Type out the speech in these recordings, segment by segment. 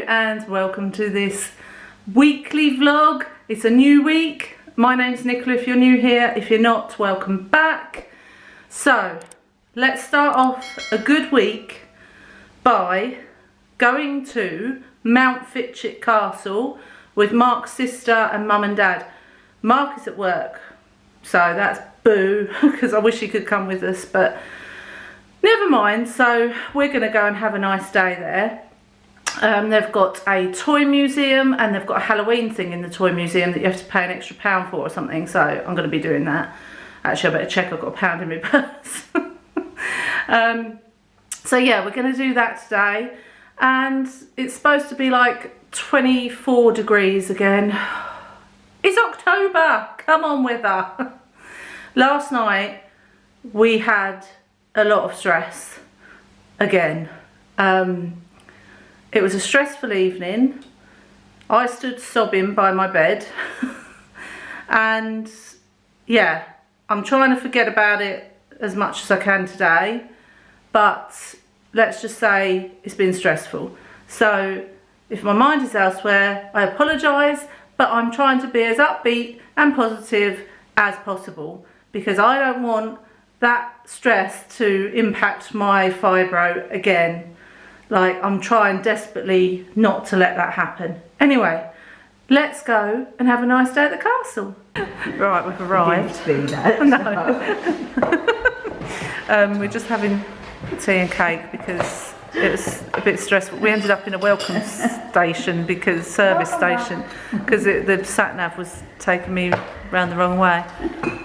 and welcome to this weekly vlog. It's a new week. My name's Nicola if you're new here. If you're not, welcome back. So let's start off a good week by going to Mountfitchet Castle with Mark's sister and mum and dad. Mark is at work, so that's boo, because I wish he could come with us, but never mind. So we're going to go and have a nice day there. They've got a toy museum and they've got a Halloween thing in the toy museum that you have to pay an extra £1 for or something, so I'm going to be doing that. Actually, I better check I've got £1 in my purse. So yeah, we're going to do that today, and it's supposed to be like 24 degrees again. It's October, come on weather. Last night we had a lot of stress again. It was a stressful evening. I stood sobbing by my bed and yeah, I'm trying to forget about it as much as I can today, but let's just say it's been stressful. So if my mind is elsewhere, I apologise, but I'm trying to be as upbeat and positive as possible because I don't want that stress to impact my fibro again. Like, I'm trying desperately not to let that happen. Anyway, let's go and have a nice day at the castle. Right, we've arrived. No. We're just having tea and cake because it was a bit stressful. We ended up in a welcome station because the sat-nav was taking me round the wrong way.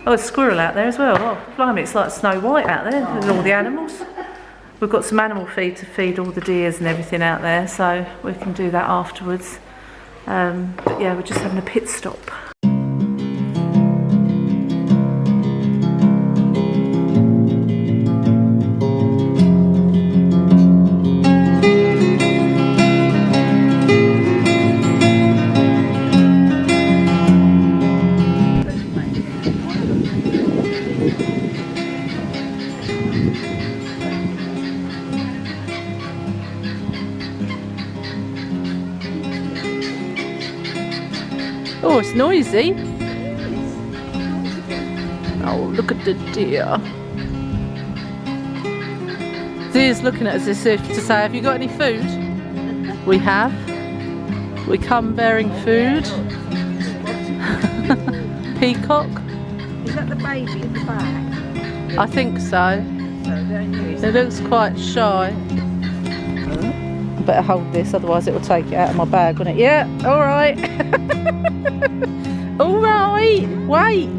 Oh, there's a squirrel out there as well. Oh, blimey, it's like Snow White out there with all the animals. We've got some animal feed to feed all the deers and everything out there, so we can do that afterwards. But yeah, we're just having a pit stop. Oh, it's noisy. Oh, look at the deer. Deer's looking at us as if to say, have you got any food? We have. We come bearing food. Peacock. Is that the baby at the back? I think so. It looks quite shy. I better hold this, otherwise it will take it out of my bag, won't it? Yeah, alright. Alright, wait.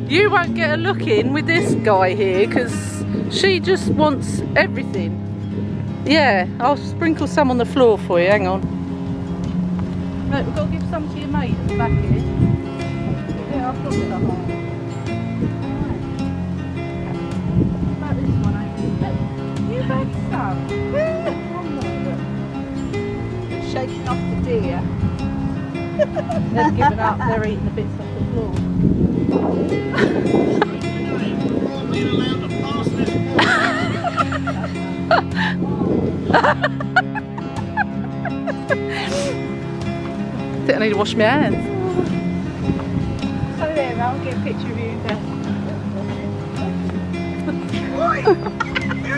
You won't get a look in with this guy here because she just wants everything. Yeah, I'll sprinkle some on the floor for you, hang on. Look, we've got to give some to your mate at the back here. Yeah, I've got it at home. About this one, you had some. Shaking off the deer. They've given up, they're eating the bits off the floor. I think I need to wash my hands. So there, I'll get a picture of you there.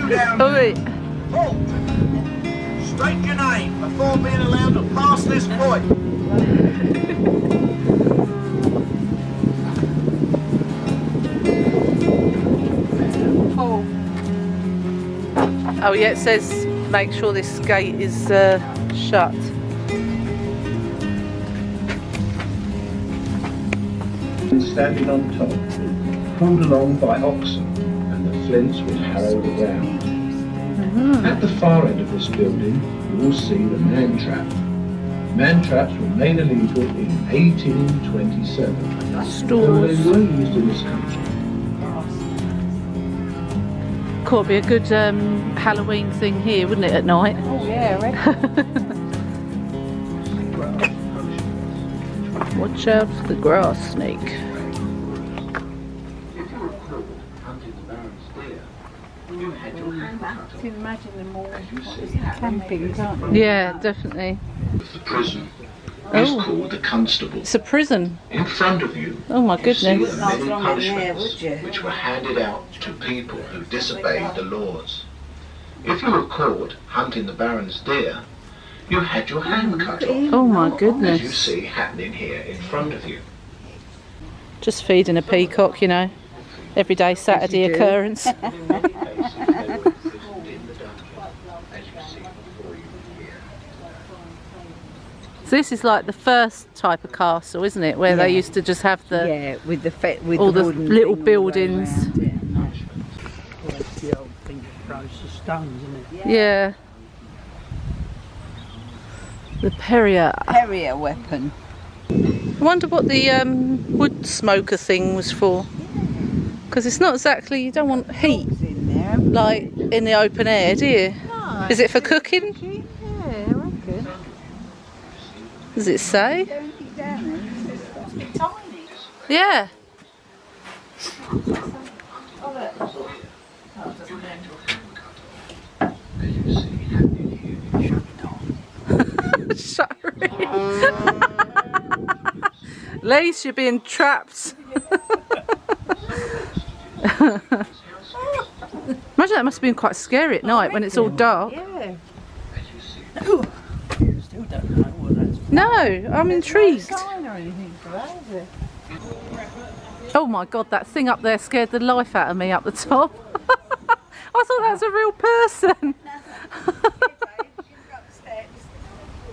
You down Oh, there. wait. Halt! State your name before being allowed to pass this point. Oh yeah, it says make sure this gate is shut. Standing on top, pulled along by oxen, and the flints would harrow the ground. At the far end of this building, you will see the man trap. Man traps were made illegal in 1827. So they were used in this country. Could be a good Halloween thing here, wouldn't it, at night? Oh yeah, I reckon. Watch out for the grass snake. If you were hunting the Baron's deer, you had your hand cut off. imagine them all camping, can't you? Yeah, definitely. The prison is called the Constable. It's a prison. In front of you, Oh my you see goodness. the many punishments which were handed out to people who disobeyed the laws. If you were caught hunting the Baron's deer, you had your hand cut off, Oh my as you goodness. see happening here in front of you. Just feeding a peacock, you know. Everyday Saturday occurrence. In many cases, they were imprisoned in the dungeon, as you see before you here. So this is like the first type of castle, isn't it? Where they used to just have the Yeah, with the all the wooden little thing all the way buildings. around it. Well, it's the old thing that throws the stones, isn't it? Yeah. The Perrier. Harrier weapon. I wonder what the wood smoker thing was for. Because it's not exactly, you don't want heat It's in there. like in the open air, do you? No, Is it for cooking? yeah, I reckon. Does it say? Don't keep down there. It's just tiny. Yeah. As you see happening here in Sorry. Lace, you're being trapped. Imagine that must have been quite scary at night when it's all dark. Yeah. Still don't know what that's for. No, I'm intrigued. No sign or anything for that, is there? Oh my god, that thing up there scared the life out of me up the top. I thought that was a real person.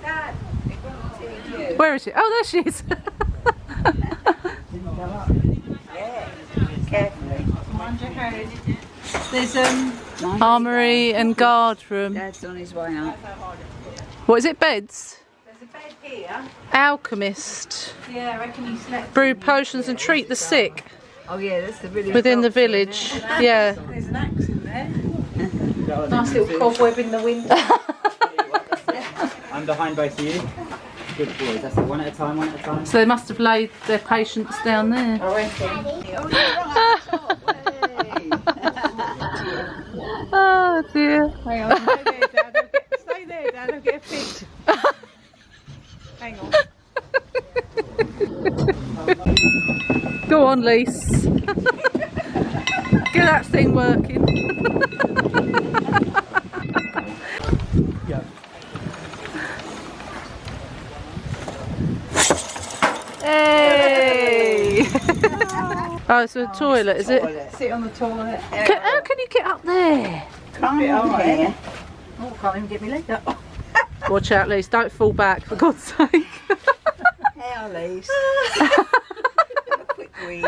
Dad, it won't see you. Where is she? Oh, there she is. Yeah, carefully. There's armoury and guard room. Dad's on his way up. What is it, beds? There's a bed here. Alchemist. Yeah, I reckon he slept. Brew potions and treat the sick Oh yeah, that's the village. within the doctor, isn't village. it? Yeah. There's an axe in there. Nice little cobweb in the window. I'm behind both of you. Good boys. That's it. One at a time, one at a time. So they must have laid their patients down there. I reckon. Oh, you're right at the top. Oh dear. Hang on, stay there, Dad. I'll get a picture. Hang on. Go on, Lise. Get that thing working. Yeah. Hey! Oh, it's a toilet, is it? Sit on the toilet. How can you get up there? Can't get on here. Oh, can't even get my leg up. Watch out, Lise. Don't fall back, for God's sake. How, Lise? Quick wee.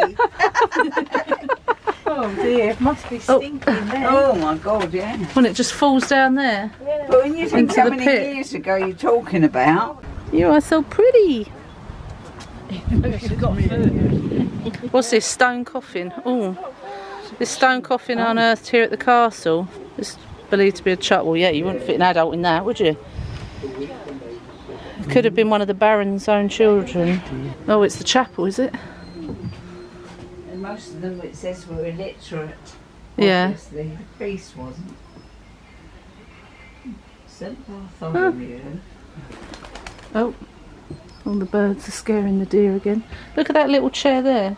Oh dear, it must be stinking there. Oh my God, yeah. When it just falls down there. But when you think Into how the many pit. years ago you're talking about. You are so pretty. What's this? Stone coffin. Oh, this stone coffin unearthed here at the castle. It's believed to be a child. Well, yeah, you wouldn't fit an adult in that, would you? It could have been one of the Baron's own children. Oh, it's the chapel, is it? And most of them, it says, were illiterate. Yeah. Obviously, the priest wasn't. St. Bartholomew. Oh, all the birds are scaring the deer again. Look at that little chair there.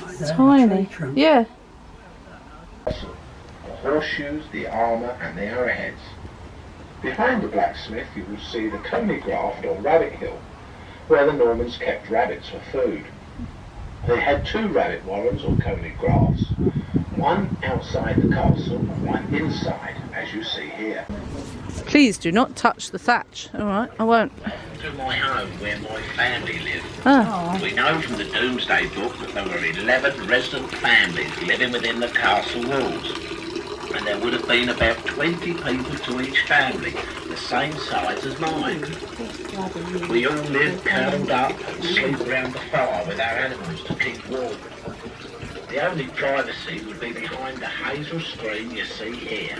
Is that a Tiny. tree trunk? Yeah. The horseshoes, the armour and the arrowheads. Behind the blacksmith you will see the Coney Graft or Rabbit Hill, where the Normans kept rabbits for food. They had 2 rabbit warrens or Coney Grafts, one outside the castle and one inside, as you see here. Please do not touch the thatch. All right, I won't. To my home where my family lived. Ah, We know from the Doomsday Book that there were 11 resident families living within the castle walls. And there would have been about 20 people to each family, the same size as mine. We all lived curled up and sleep round the fire with our animals to keep warm. The only privacy would be behind the hazel screen you see here.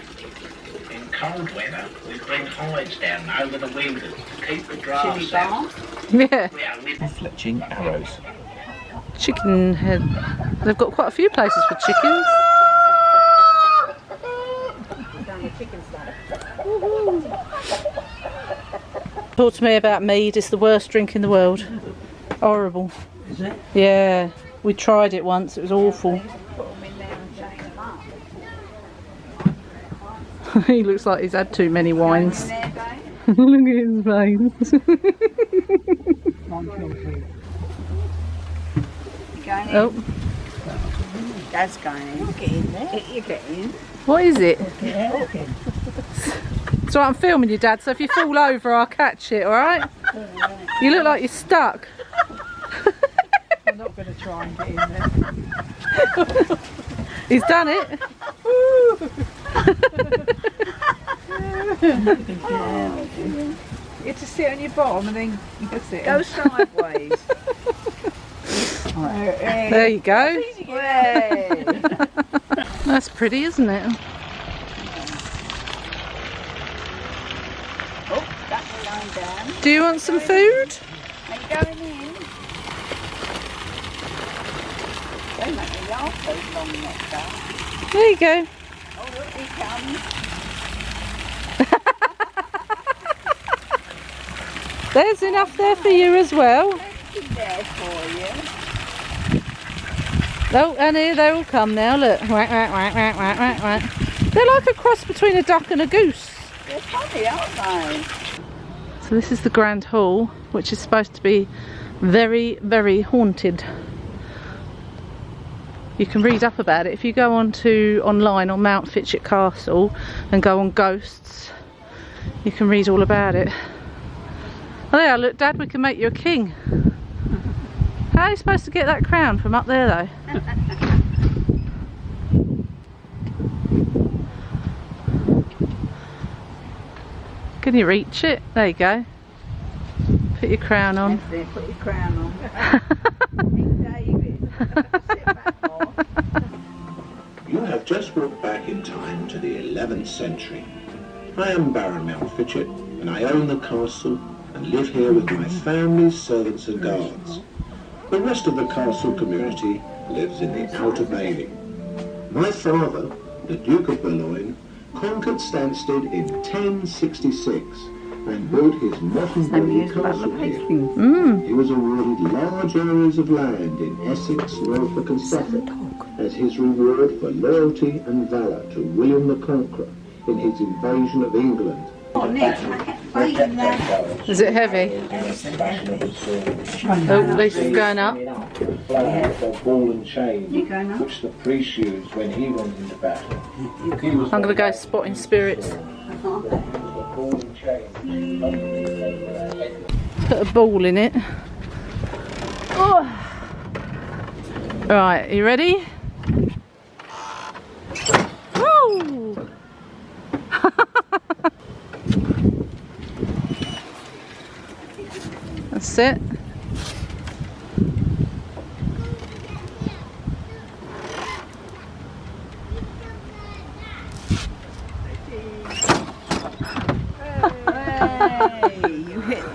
In cold weather, we bring hides down over the windows to keep the drafts out. yeah. We only Fletching arrows. Chicken head. They've got quite a few places for chickens. Talk to me about mead. It's the worst drink in the world. Horrible. Is it? Yeah, we tried it once. It was awful. He looks like he's had too many wines. Look at his face. Oh. Dad's going in. Get in there. You get in. What is it? Yeah. It's alright, I'm filming you, Dad, so if you fall over, I'll catch it, alright? You look like you're stuck. I'm not going to try and get in there. He's done it. You have to sit on your bottom and then that's it. Go sideways. There you go. That's pretty, isn't it? Oh, that's lying down. Do you want some food? Are you going in? Don't make me laugh those long necks up. There you go. Oh look, he comes. There's enough there for you as well. He's there for you. Oh, and here they all come now, look. They're like a cross between a duck and a goose. They're funny, aren't they? So this is the Grand Hall, which is supposed to be very, very haunted. You can read up about it if you go online on Mountfitchet Castle and go on ghosts. You can read all about it. Oh yeah, look, Dad, we can make you a king. How are you supposed to get that crown from up there though? Can you reach it? There you go. Put your crown on. That's it, put your crown on. King David. Sit back more. You have just walked back in time to the 11th century. I am Baron Mountfitchet, and I own the castle and live here with my family, servants and guards. The rest of the castle community lives in the Outer Bailey. My father, the Duke of Boulogne, conquered Stansted in 1066 and built his modern-day castle here. He was awarded large areas of land in Essex, Norfolk and Suffolk as his reward for loyalty and valour to William the Conqueror in his invasion of England. Is it heavy? Oh, Lisa's going up. Ball and chain, which the priest used when he went into battle. I'm going to go spotting spirits. Put a ball in it. Oh. Right, you ready? Woo! That's it.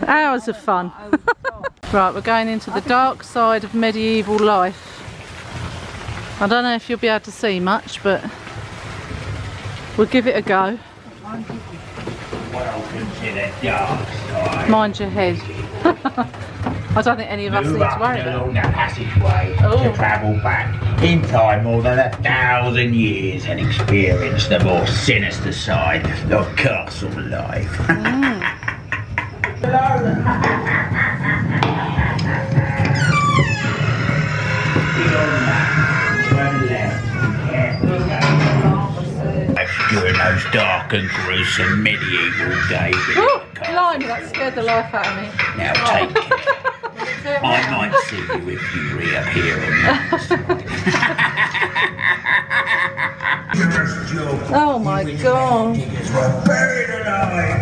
Hours of fun. Right, we're going into the dark side of medieval life. I don't know if you'll be able to see much, but we'll give it a go. Welcome to the dark side. Mind your head. I don't think any of us need to worry about it. Along the passageway Oh. to travel back in time more than 1,000 years and experience the more sinister side of castle life. During those dark and gruesome medieval days. Oh, blimey, that scared the life out of me. Now take care. I might see you if you reappear on the Oh my god. buried alive.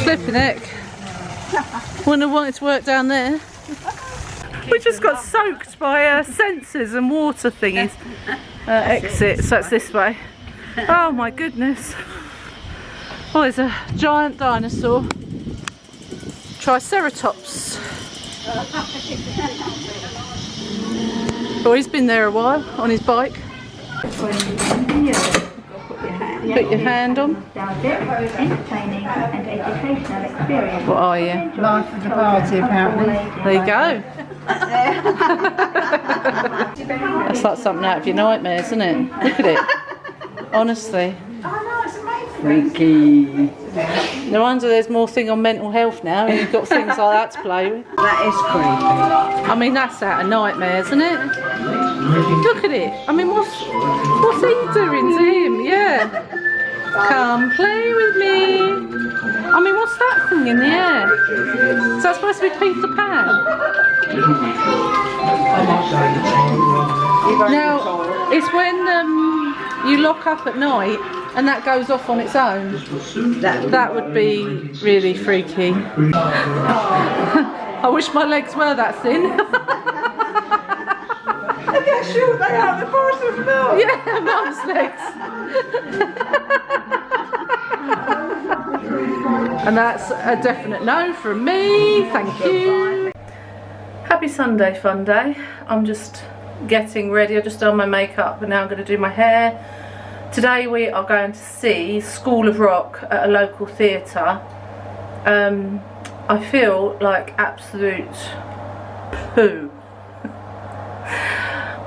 Flipping heck. Wouldn't have wanted to work down there. We just got soaked by sensors and water thingies. Exit, so it's this way. Oh my goodness. Oh, there's a giant dinosaur. Triceratops. Oh, he's been there a while on his bike. Put your hand on. Entertaining and educational experience. What are you? Life of the party, apparently. There you go. That's like something out of your nightmares, isn't it? Look at it. Honestly. Freaky. No wonder there's more thing on mental health now. You've got things like that to play with. That is creepy. I mean, that's out of nightmares, isn't it? Look at it. I mean, what's he doing to him? Yeah. Come play with me. I mean, what's that thing in the air? Is that supposed to be Peter Pan? Now, it's when you lock up at night and that goes off on its own. That would be really freaky. I wish my legs were that thin. Look how short they are, the forest of milk. Yeah, mum's legs. And that's a definite no from me, thank you. Happy Sunday fun day. I'm just getting ready. I've just done my makeup and now I'm going to do my hair. Today we are going to see School of Rock at a local theatre. I feel like absolute poo.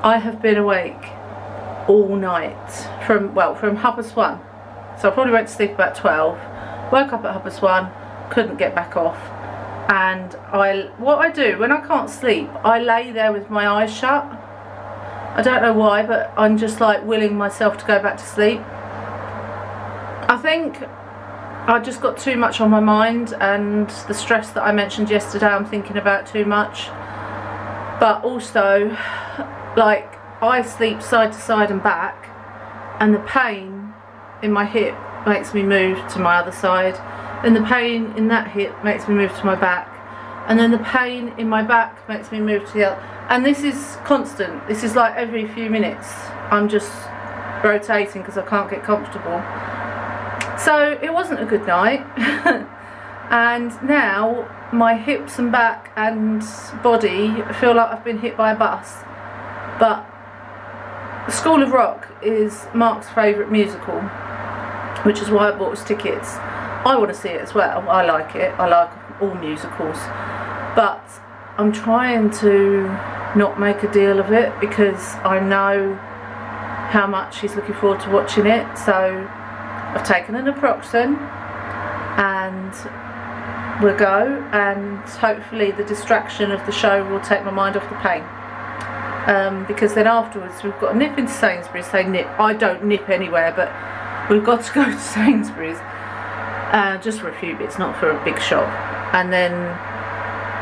I have been awake all night from 1:30. So I probably went to sleep about 12. Woke up at 1:30, couldn't get back off. And what I do when I can't sleep, I lay there with my eyes shut. I don't know why, but I'm just like willing myself to go back to sleep. I think I just got too much on my mind, and the stress that I mentioned yesterday I'm thinking about too much. But also, like, I sleep side to side and back, and the pain in my hip makes me move to my other side, then the pain in that hip makes me move to my back, and then the pain in my back makes me move to the other, and this is constant. This is like every few minutes I'm just rotating because I can't get comfortable. So it wasn't a good night. And now my hips and back and body feel like I've been hit by a bus. But the School of Rock is Mark's favourite musical, which is why I bought his tickets. I want to see it as well. I like it. I like all musicals. But I'm trying to not make a deal of it because I know how much he's looking forward to watching it. So I've taken an naproxen and we'll go, and hopefully the distraction of the show will take my mind off the pain. Because then afterwards we've got to nip into Sainsbury's. Say nip. I don't nip anywhere, but we've got to go to Sainsbury's just for a few bits, not for a big shop. And then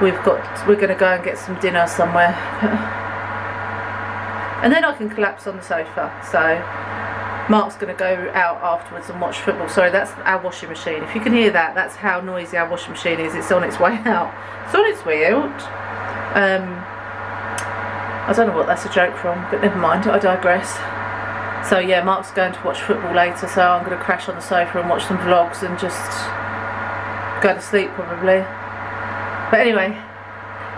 we're going to go and get some dinner somewhere. And then I can collapse on the sofa. So Mark's going to go out afterwards and watch football. Sorry, that's our washing machine. If you can hear that, that's how noisy our washing machine is. It's on its way out. It's on its way out. I don't know what that's a joke from, but never mind, I digress. So yeah, Mark's going to watch football later, so I'm going to crash on the sofa and watch some vlogs and just go to sleep probably. But anyway,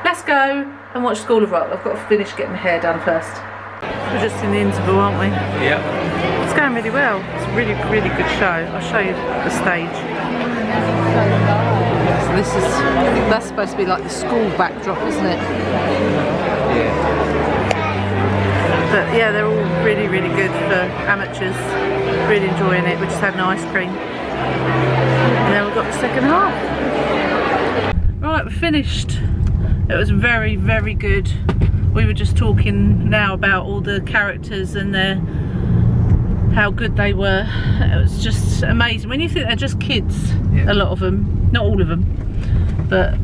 let's go and watch School of Rock. I've got to finish getting my hair done first. We're just in the interval, aren't we? Yeah. It's going really well. It's a really, really good show. I'll show you the stage. So that's supposed to be like the school backdrop, isn't it? Yeah. But yeah, they're all really, really good for amateurs. Really enjoying it. We just had an ice cream. And then we've got the second half. Right, we're finished. It was very, very good. We were just talking now about all the characters and how good they were. It was just amazing. When you think they're just kids, a lot of them, not all of them, but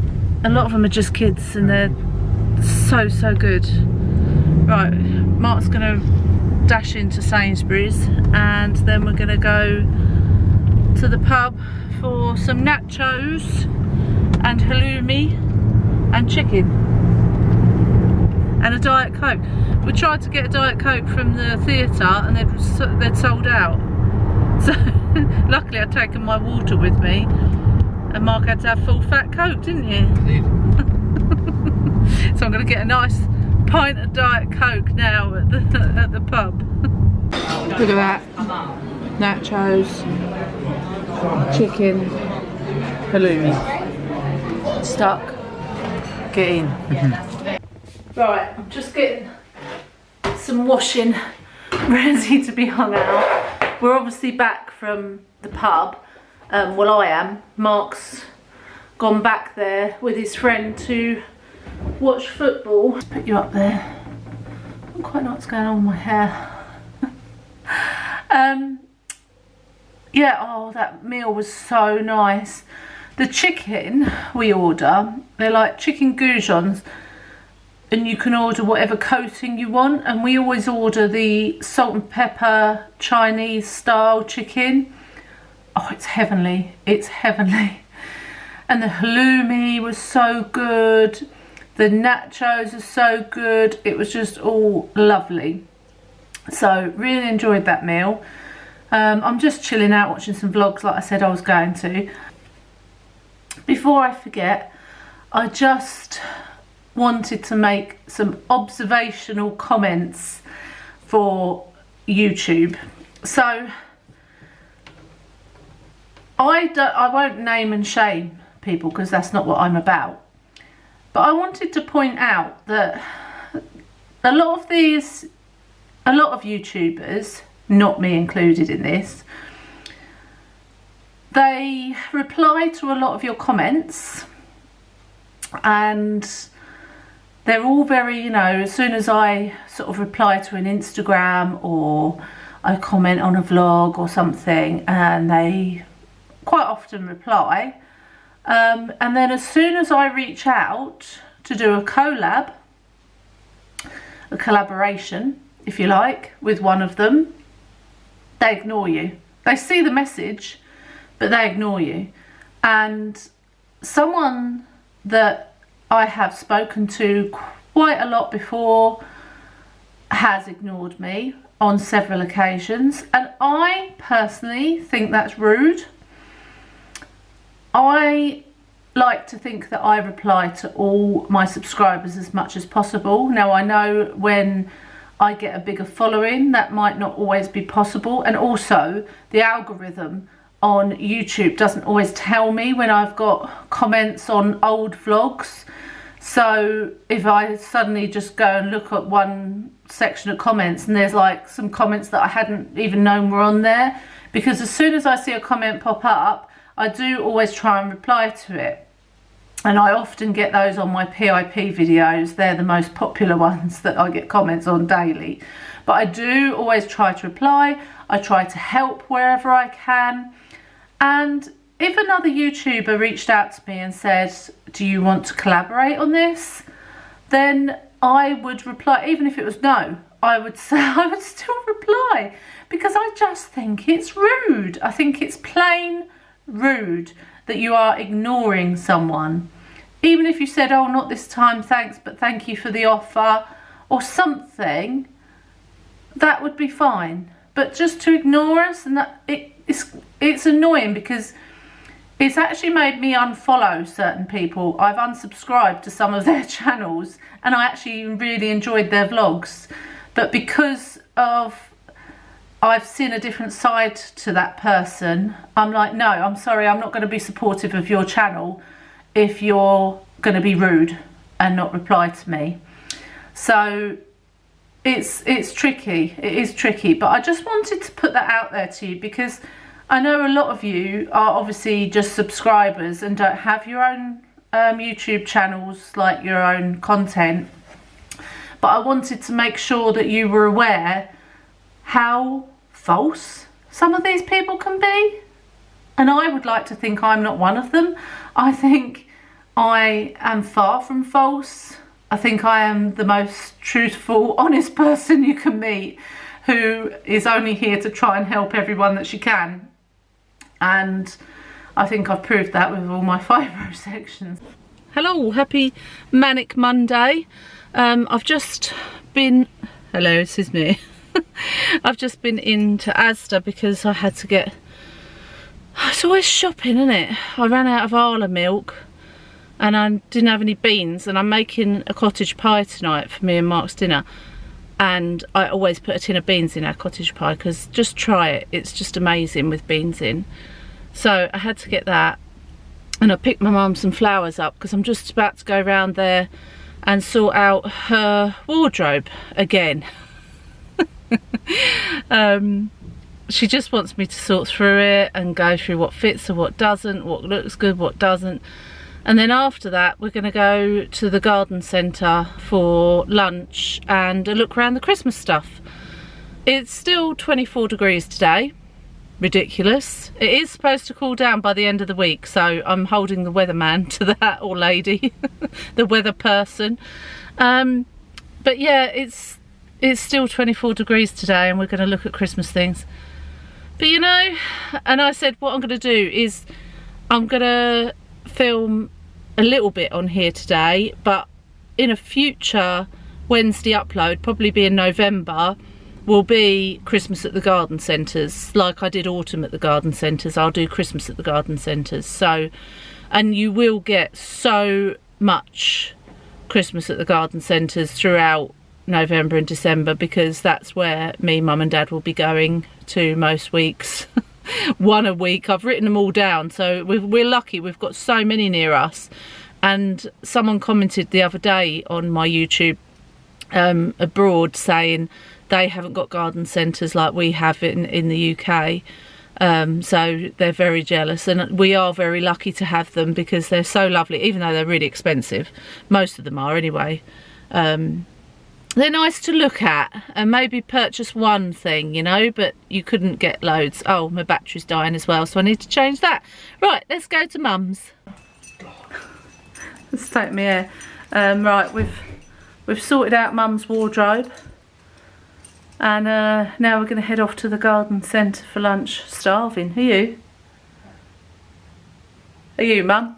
a lot of them are just kids, and they're so, so good. Right, Mark's gonna dash into Sainsbury's, and then we're gonna go to the pub for some nachos and halloumi and chicken and a Diet Coke. We tried to get a Diet Coke from the theatre and they'd sold out. So luckily I'd taken my water with me, and Mark had to have full fat Coke, didn't you? Indeed. So I'm going to get a nice pint of Diet Coke now at the pub. Look at that. Nachos, chicken, halloumi. Stuck. Get in. Right, I'm just getting some washing ready to be hung out. We're obviously back from the pub. Well, I am. Mark's gone back there with his friend to watch football. Let's put you up there. I don't quite know what's going on with my hair. Yeah, oh, that meal was so nice. The chicken we order, they're like chicken goujons, and you can order whatever coating you want, and we always order the salt and pepper Chinese style chicken. Oh, it's heavenly. It's heavenly. And the halloumi was so good. The nachos are so good. It was just all lovely. So really enjoyed that meal. I'm just chilling out watching some vlogs like I said I was going to. Before I forget, I just wanted to make some observational comments for YouTube. So I won't name and shame people because that's not what I'm about. But I wanted to point out that a lot of YouTubers, not me included in this, they reply to a lot of your comments, and they're all very, you know, as soon as I sort of reply to an Instagram or I comment on a vlog or something, and they quite often reply, and then as soon as I reach out to do a collaboration, if you like, with one of them, they ignore you. They see the message, but they ignore you. And someone that I have spoken to quite a lot before has ignored me on several occasions, and I personally think that's rude. I like to think that I reply to all my subscribers as much as possible. Now, I know when I get a bigger following that might not always be possible, and also the algorithm on YouTube doesn't always tell me when I've got comments on old vlogs. So if I suddenly just go and look at one section of comments and there's like some comments that I hadn't even known were on there, because as soon as I see a comment pop up, I do always try and reply to it. And I often get those on my PIP videos. They're the most popular ones that I get comments on daily. But I do always try to reply. I try to help wherever I can. And if another YouTuber reached out to me and said, do you want to collaborate on this? Then I would reply, even if it was no. I would still reply, because I just think it's rude. I think it's plain rude that you are ignoring someone. Even if you said, oh, not this time, thanks, but thank you for the offer or something, that would be fine. But just to ignore us, and that it's annoying, because it's actually made me unfollow certain people. I've unsubscribed to some of their channels, and I actually really enjoyed their vlogs. But because of I've seen a different side to that person, I'm like, no, I'm sorry, I'm not going to be supportive of your channel if you're going to be rude and not reply to me. So it's tricky. It is tricky, but I just wanted to put that out there to you, because I know a lot of you are obviously just subscribers and don't have your own YouTube channels, like your own content. But I wanted to make sure that you were aware how false some of these people can be. And I would like to think I'm not one of them. I think I am far from false. I think I am the most truthful, honest person you can meet, who is only here to try and help everyone that she can. And I think I've proved that with all my fibro sections. Hello, happy Manic Monday. I've just been... Hello, this is me. I've just been into Asda because I had to get... It's always shopping, isn't it? I ran out of Arla milk and I didn't have any beans, and I'm making a cottage pie tonight for me and Mark's dinner, and I always put a tin of beans in our cottage pie because just try it, it's just amazing with beans in. So I had to get that, and I picked my mum some flowers up because I'm just about to go round there and sort out her wardrobe again. She just wants me to sort through it and go through what fits or what doesn't, what looks good, what doesn't. And then after that, we're going to go to the garden centre for lunch and a look around the Christmas stuff. It's still 24 degrees today. Ridiculous. It is supposed to cool down by the end of the week, so I'm holding the weatherman to that, or lady, the weather person. But yeah, it's still 24 degrees today, and we're going to look at Christmas things. But you know, and I said what I'm going to do is I'm going to film a little bit on here today, but in a future Wednesday upload, probably be in November, will be Christmas at the garden centres. Like I did autumn at the garden centres, I'll do Christmas at the garden centres. So, and you will get so much Christmas at the garden centres throughout November and December, because that's where me, mum and dad will be going to most weeks. One a week. I've written them all down, so we're lucky, we've got so many near us. And someone commented the other day on my YouTube abroad saying they haven't got garden centres like we have in the UK, so they're very jealous, and we are very lucky to have them because they're so lovely, even though they're really expensive. Most of them are anyway. They're nice to look at, and maybe purchase one thing, you know, but you couldn't get loads. Oh, my battery's dying as well, so I need to change that. Right, let's go to mum's. Let's take me here. Right, we've sorted out mum's wardrobe, and now we're going to head off to the garden centre for lunch. Starving. Are you? Are you, mum?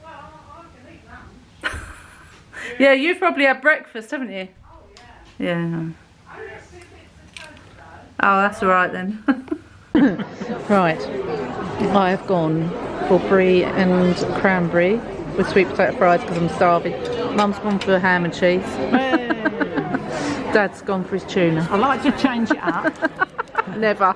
Well, I can eat lunch. Yeah, you've probably had breakfast, haven't you? Oh, yeah. Yeah. I just think it's a toast, though. Oh, that's all right then. Right, I've gone for brie and cranberry with sweet potato fries because I'm starving. Mum's gone for ham and cheese. Dad's gone for his tuna. I like to change it up. Never.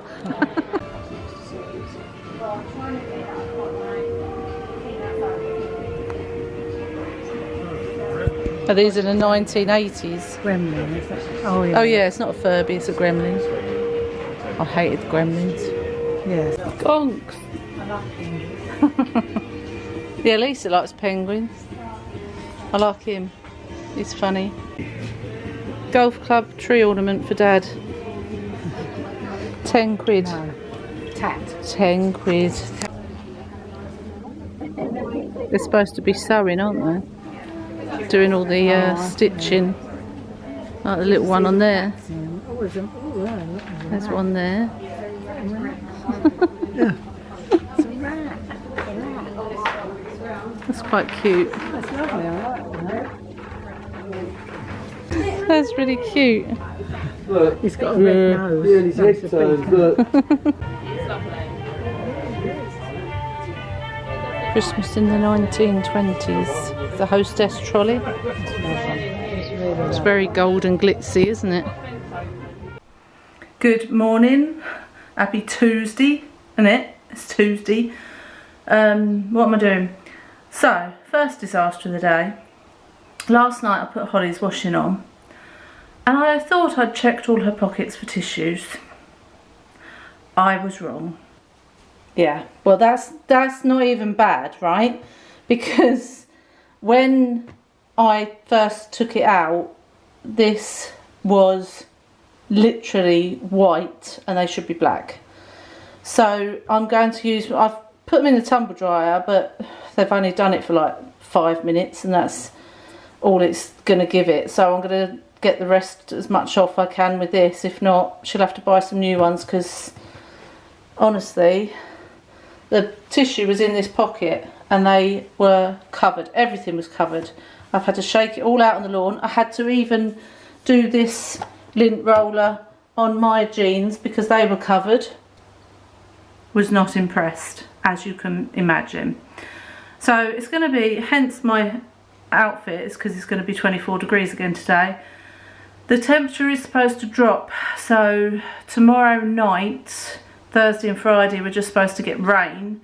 Are these in the 1980s? Gremlin, is that? Oh, yeah. Oh yeah, it's not a Furby, it's a Gremlin. I hated Gremlins. Yes. Gonks. Yeah, Lisa likes penguins. I like him. He's funny. Golf club tree ornament for Dad. 10 quid. No. Tat. 10 quid. They're supposed to be sewing, aren't they? Doing all the stitching. Like the little one on there. There's one there. That's quite cute. That's lovely, I like that. That's really cute. Look, He's got a red nose. yeah, his head turns, look. Christmas in the 1920s. The hostess trolley. It's very gold and glitzy, isn't it? Good morning. Happy Tuesday, isn't it? It's Tuesday. What am I doing? So, first disaster of the day. Last night I put Holly's washing on, and I thought I'd checked all her pockets for tissues. I was wrong. Yeah, well that's not even bad, right? Because when I first took it out, this was literally white and they should be black. So I'm going to use, I've put them in the tumble dryer, but they've only done it for like 5 minutes and that's all it's going to give it. So I'm going to get the rest as much off I can with this. If not, she'll have to buy some new ones, because honestly the tissue was in this pocket and they were covered. Everything was covered. I've had to shake it all out on the lawn. I had to even do this lint roller on my jeans because they were covered. Was not impressed, as you can imagine. So it's going to be, hence my outfit, is because it's going to be 24 degrees again today. The temperature is supposed to drop, so tomorrow night, Thursday and Friday, we're just supposed to get rain,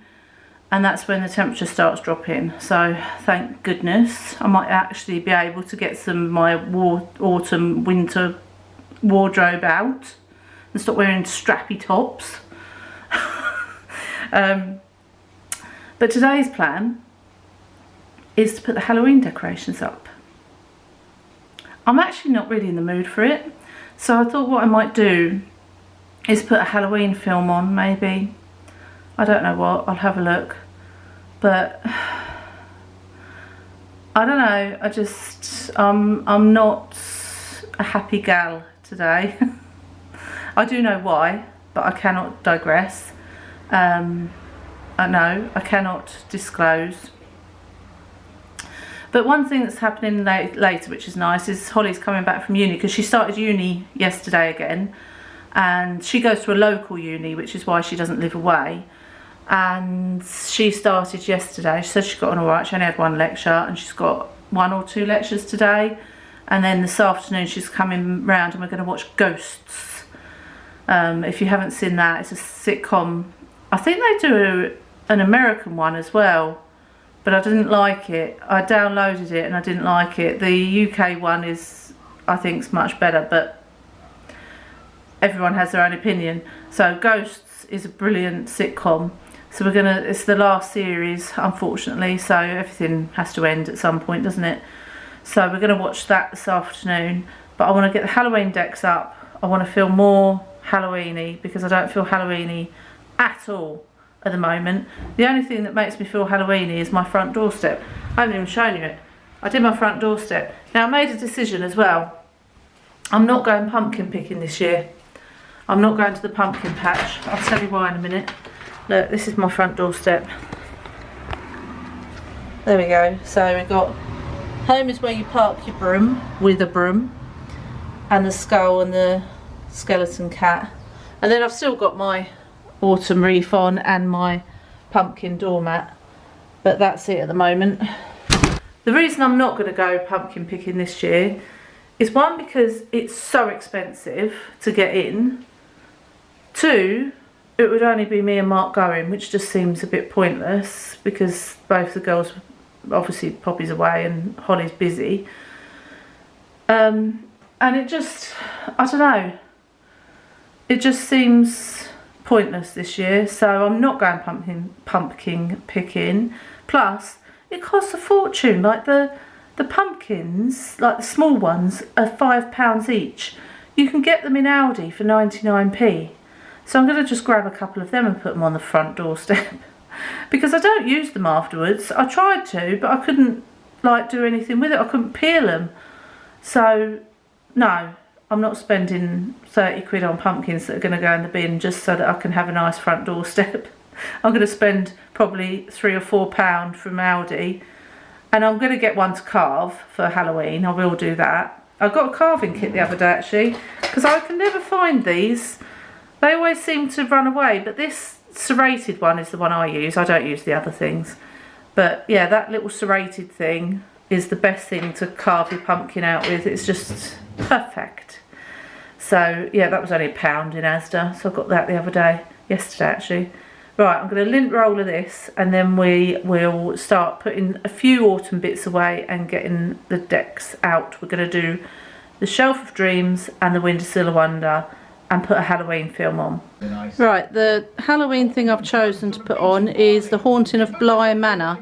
and that's when the temperature starts dropping. So thank goodness. I might actually be able to get some of my autumn winter wardrobe out and stop wearing strappy tops. But today's plan is to put the Halloween decorations up. I'm actually not really in the mood for it, so I thought what I might do is put a Halloween film on, maybe. I don't know what, I'll have a look. But I don't know, I'm not a happy gal today. I do know why, but I cannot digress. I know I cannot disclose. But one thing that's happening later, which is nice, is Holly's coming back from uni, because she started uni yesterday again, and she goes to a local uni, which is why she doesn't live away. And she started yesterday. She said she got on alright. She only had one lecture, and she's got 1 or 2 lectures today, and then this afternoon she's coming round and we're going to watch Ghosts. If you haven't seen that, it's a sitcom. I think they do an American one as well, but I didn't like it. I downloaded it and I didn't like it. The UK one is, I think, much better, but everyone has their own opinion. So Ghosts is a brilliant sitcom. So it's the last series, unfortunately, so everything has to end at some point, doesn't it? So we're going to watch that this afternoon, but I want to get the Halloween decks up. I want to feel more Halloween-y, because I don't feel Halloween-y at all at the moment. The only thing that makes me feel Halloween-y is my front doorstep. I haven't even shown you it. I did my front doorstep. Now I made a decision as well. I'm not going pumpkin picking this year. I'm not going to the pumpkin patch. I'll tell you why in a minute. Look, this is my front doorstep. There we go. So we've got, home is where you park your broom, with a broom, and the skull and the skeleton cat. And then I've still got my autumn wreath on and my pumpkin doormat, but that's it at the moment. The reason I'm not going to go pumpkin picking this year is, one, because it's so expensive to get in. 2, it would only be me and Mark going, which just seems a bit pointless, because both the girls, obviously Poppy's away and Holly's busy. And it just, I don't know, it just seems pointless this year, so I'm not going pumpkin picking. Plus it costs a fortune. Like the pumpkins, like the small ones, are £5 each. You can get them in Aldi for 99p. So I'm going to just grab a couple of them and put them on the front doorstep, because I don't use them afterwards. I tried to, but I couldn't like do anything with it. I couldn't peel them. So no, I'm not spending 30 quid on pumpkins that are going to go in the bin just so that I can have a nice front doorstep. I'm going to spend probably £3 or £4 from Aldi, and I'm going to get one to carve for Halloween. I will do that. I got a carving kit the other day actually, because I can never find these. They always seem to run away, but this serrated one is the one I use. I don't use the other things. But yeah, that little serrated thing is the best thing to carve your pumpkin out with. It's just perfect. So yeah, that was only £1 in Asda, so I got that the other day, yesterday actually. Right, I'm going to lint roll of this, and then we will start putting a few autumn bits away and getting the decks out. We're going to do the Shelf of Dreams and the Windowsill of Wonder, and put a Halloween film on. Right, the Halloween thing I've chosen to put on is The Haunting of Bly Manor,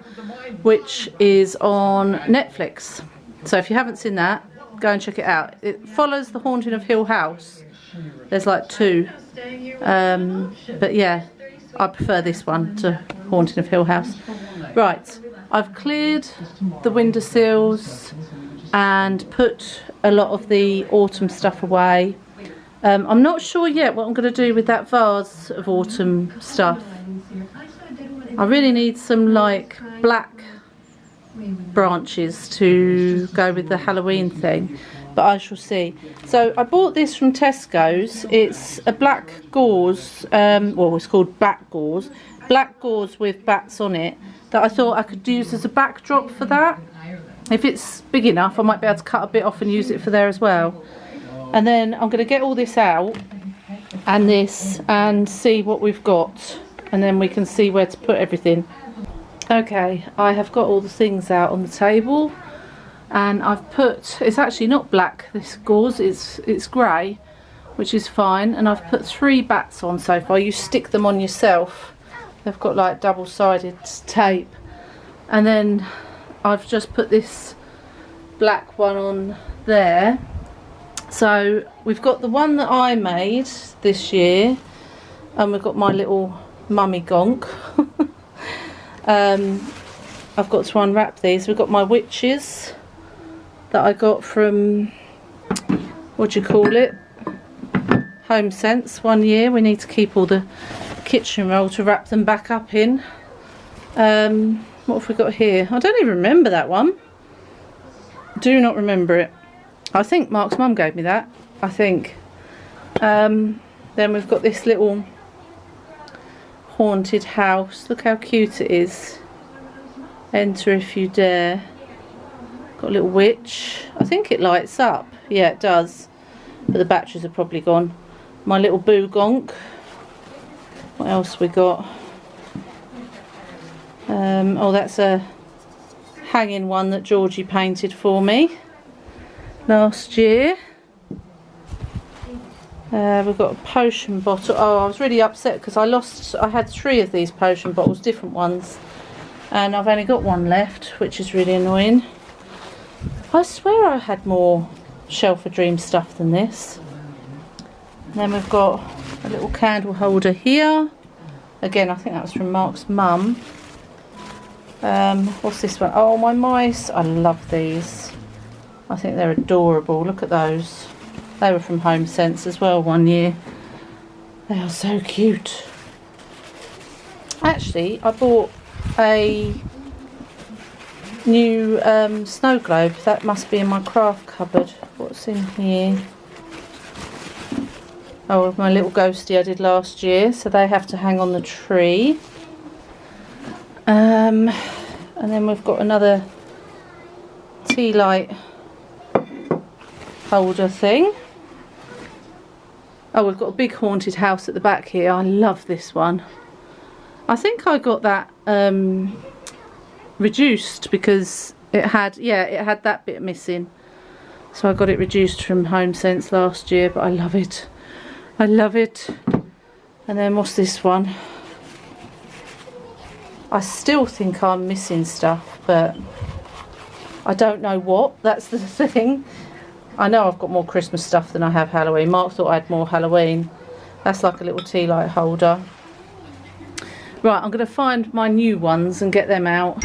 which is on Netflix. So if you haven't seen that, go and check it out. It follows The Haunting of Hill House. There's like 2. But yeah, I prefer this one to Haunting of Hill House. Right, I've cleared the windowsills and put a lot of the autumn stuff away. I'm not sure yet what I'm going to do with that vase of autumn stuff. I really need some like black branches to go with the Halloween thing. but I shall see. So I bought this from Tesco's. It's a black gauze, well, it's called bat gauze, black gauze with bats on it, that I thought I could use as a backdrop for that. If it's big enough, I might be able to cut a bit off and use it for there as well. And then I'm going to get all this out and this and see what we've got, and then we can see where to put everything. Okay, I have got all the things out on the table, and I've put, it's actually not black, this gauze, it's grey, which is fine, and I've put 3 bats on so far. You stick them on yourself. They've got like double-sided tape, and then I've just put this black one on there. So we've got the one that I made this year, and we've got my little mummy gonk. I've got to unwrap these. We've got my witches that I got from, what do you call it, Home Sense 1 year. We need to keep all the kitchen roll to wrap them back up in. What have we got here? I don't even remember that one. Do not remember it. I think Mark's mum gave me that, I think. Then we've got this little haunted house. Look how cute it is. Enter if you dare. Got a little witch. I think it lights up. Yeah, it does. But the batteries are probably gone. My little boo gonk. What else we got? Oh, that's a hanging one that Georgie painted for me last year. We've got a potion bottle. Oh, I was really upset because I had 3 of these potion bottles, different ones, and I've only got 1 left, which is really annoying. I swear I had more Shelf of Dreams stuff than this. And then we've got a little candle holder here. Again, I think that was from Mark's mum. What's this one? Oh, my mice. I love these. I think they're adorable. Look at those. They were from Home Sense as well 1 year. They are so cute. Actually, I bought a new snow globe. That must be in my craft cupboard. What's in here? Oh, my little ghostie I did last year. So they have to hang on the tree. And then we've got another tea light holder thing. Oh, we've got a big haunted house at the back here. I love this one. I think I got that reduced because it had that bit missing. So I got it reduced from Home Sense last year, but I love it. I love it. And then what's this one? I still think I'm missing stuff, but I don't know what. That's the thing. I know I've got more Christmas stuff than I have Halloween. Mark thought I had more Halloween. That's like a little tea light holder. Right, I'm going to find my new ones and get them out.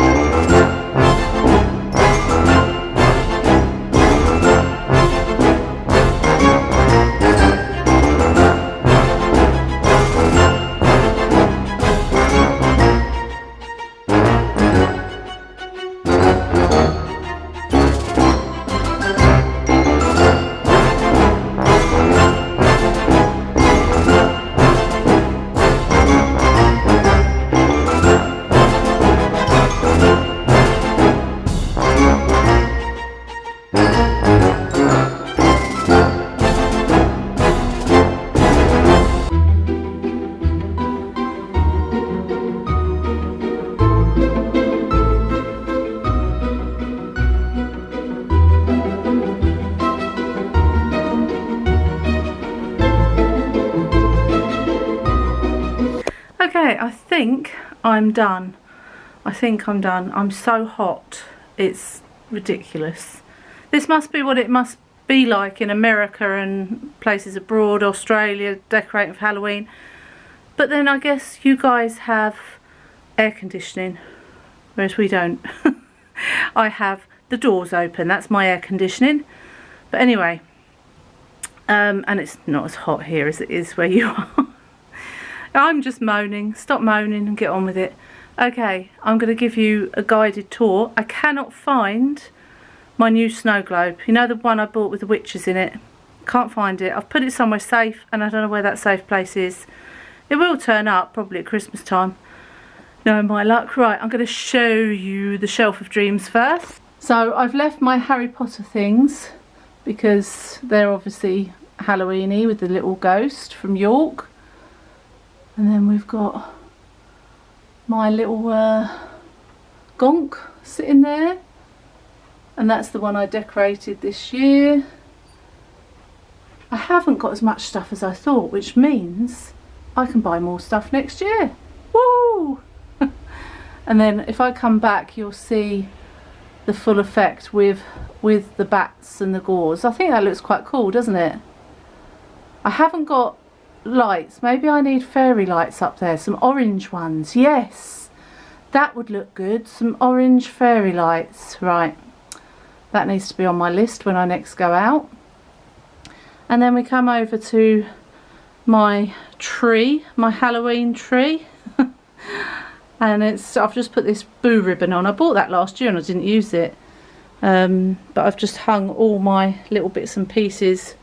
Okay, I think I'm done. I'm so hot. It's ridiculous. This must be what it must be like in America and places abroad, Australia, decorating for Halloween. But then I guess you guys have air conditioning, whereas we don't. I have the doors open. That's my air conditioning. But anyway, and it's not as hot here as it is where you are. I'm just moaning. Stop moaning and get on with it. Okay, I'm going to give you a guided tour. I cannot find my new snow globe. You know, the one I bought with the witches in it? Can't find it. I've put it somewhere safe and I don't know where that safe place is. It will turn up probably at Christmas time. No, my luck. Right, I'm going to show you the shelf of dreams first. So I've left my Harry Potter things because they're obviously Halloweeny with the little ghost from York. And then we've got my little gonk sitting there. And that's the one I decorated this year. I haven't got as much stuff as I thought, which means I can buy more stuff next year. Woo! And then if I come back, you'll see the full effect with the bats and the gauze. I think that looks quite cool, doesn't it? I haven't got lights. Maybe I need fairy lights up there. Some orange ones. Yes, that would look good. Some orange fairy lights. Right. That needs to be on my list when I next go out. And then we come over to my tree, my Halloween tree. And I've just put this boo ribbon on. I bought that last year and I didn't use it. But I've just hung all my little bits and pieces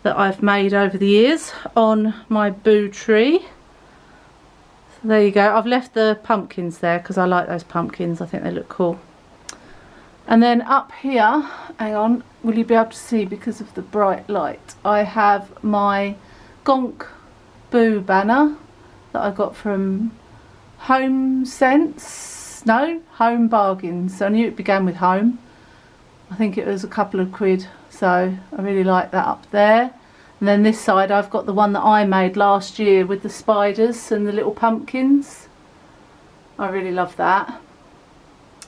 that I've made over the years on my boo tree. So there you go. I've left the pumpkins there because I like those pumpkins. I think they look cool. And then up here, hang on, will you be able to see because of the bright light? I have my Gonk Boo banner that I got from Home Bargains. I knew it began with home. I think it was a couple of quid, so I really like that up there. And then this side I've got the one that I made last year with the spiders and the little pumpkins. I really love that.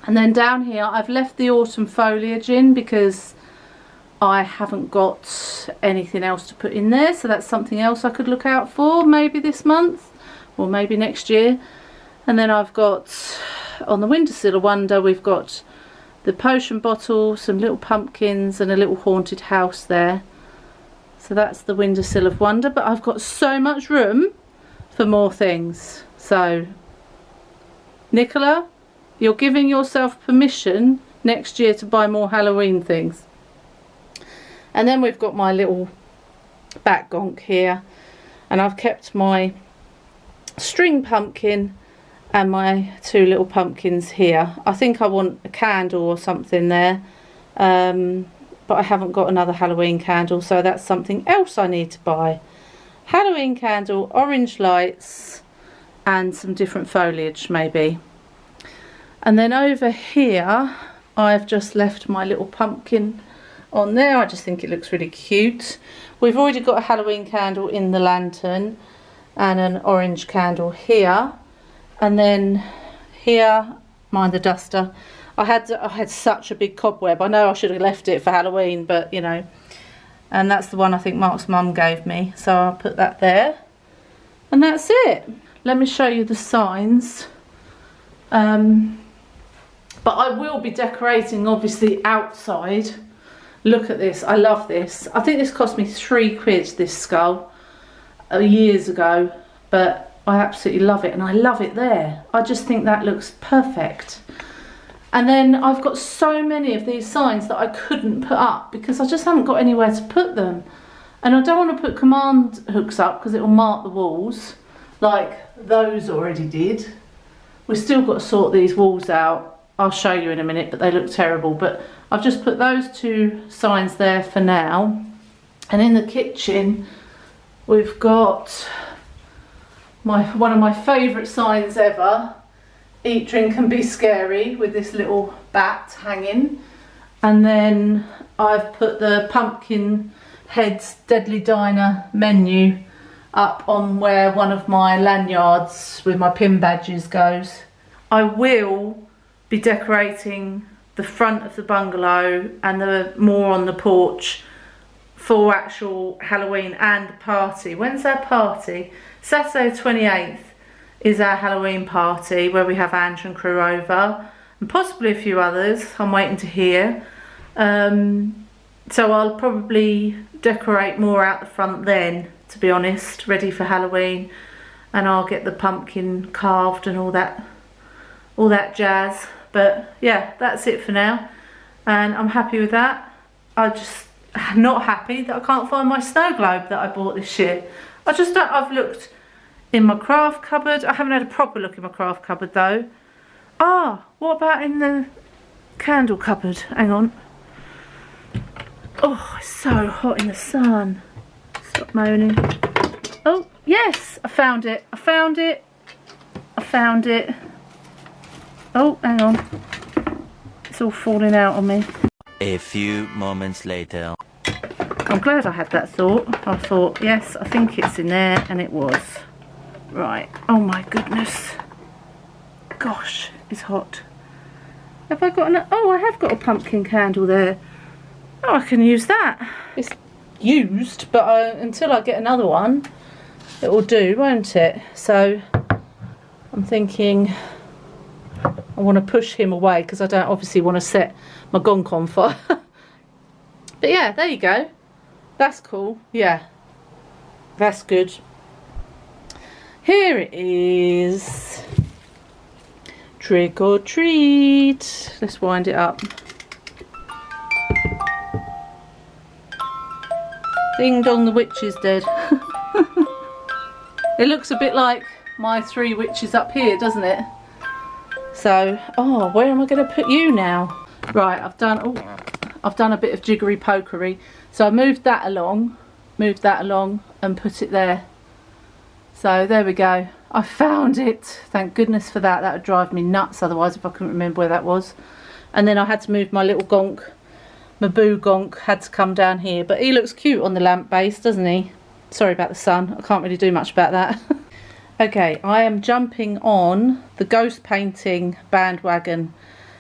And then down here I've left the autumn foliage in because I haven't got anything else to put in there, so that's something else I could look out for maybe this month or maybe next year. And then I've got on the windowsill of wonder, we've got the potion bottle, some little pumpkins and a little haunted house there. So that's the windowsill of wonder, but I've got so much room for more things. So Nicola, you're giving yourself permission next year to buy more Halloween things. And then we've got my little back gonk here, and I've kept my string pumpkin and my two little pumpkins here. I think I want a candle or something there, but I haven't got another Halloween candle, so that's something else I need to buy. Halloween candle, orange lights and some different foliage maybe. And then over here I've just left my little pumpkin on there. I just think it looks really cute. We've already got a Halloween candle in the lantern and an orange candle here. And then here, mind the duster, I had such a big cobweb. I know I should have left it for Halloween, but you know. And that's the one I think Mark's mum gave me, so I'll put that there. And that's it. Let me show you the signs. But I will be decorating obviously outside. Look at this, I love this. I think this cost me 3 quid, this skull, years ago, but I absolutely love it, and I love it there. I just think that looks perfect. And then I've got so many of these signs that I couldn't put up because I just haven't got anywhere to put them. And I don't want to put command hooks up because it will mark the walls like those already did. We've still got to sort these walls out. I'll show you in a minute, but they look terrible. But I've just put those 2 signs there for now. And in the kitchen we've got one of my favourite signs ever, eat, drink and be scary, with this little bat hanging. And then I've put the Pumpkin Heads Deadly Diner menu up on where one of my lanyards with my pin badges goes. I will be decorating the front of the bungalow and the more on the porch for actual Halloween and party. When's our party? Saturday the 28th is our Halloween party where we have Andrew and crew over and possibly a few others. I'm waiting to hear. So I'll probably decorate more out the front then, to be honest, ready for Halloween, and I'll get the pumpkin carved and all that jazz. But yeah, that's it for now. and I'm happy with that. I'm just not happy that I can't find my snow globe that I bought this year. I just don't, I've looked in my craft cupboard. I haven't had a proper look in my craft cupboard though. Ah, what about in the candle cupboard? Hang on. Oh, it's so hot in the sun. Stop moaning. Oh, yes, I found it. I found it. I found it. Oh, hang on. It's all falling out on me. A few moments later. I'm glad I had that thought. I thought, yes, I think it's in there, and it was. Right. Oh my goodness. Gosh, it's hot. Have I got an... Oh, I have got a pumpkin candle there. Oh, I can use that. It's used, but until I get another one, it will do, won't it? So I'm thinking I want to push him away because I don't obviously want to set my gonk on fire. But yeah, there you go. That's cool. Yeah, that's good. Here it is. Trick or treat. Let's wind it up. Ding dong, the witch is dead. It looks a bit like my 3 witches up here, doesn't it? So, oh, where am I going to put you now? Right, I've done a bit of jiggery pokery. So I moved that along, and put it there. So there we go. I found it. Thank goodness for that. That would drive me nuts otherwise if I couldn't remember where that was. And then I had to move my little gonk. My boo gonk had to come down here, but he looks cute on the lamp base, doesn't he? Sorry about the sun, I can't really do much about that. Okay, I am jumping on the ghost painting bandwagon.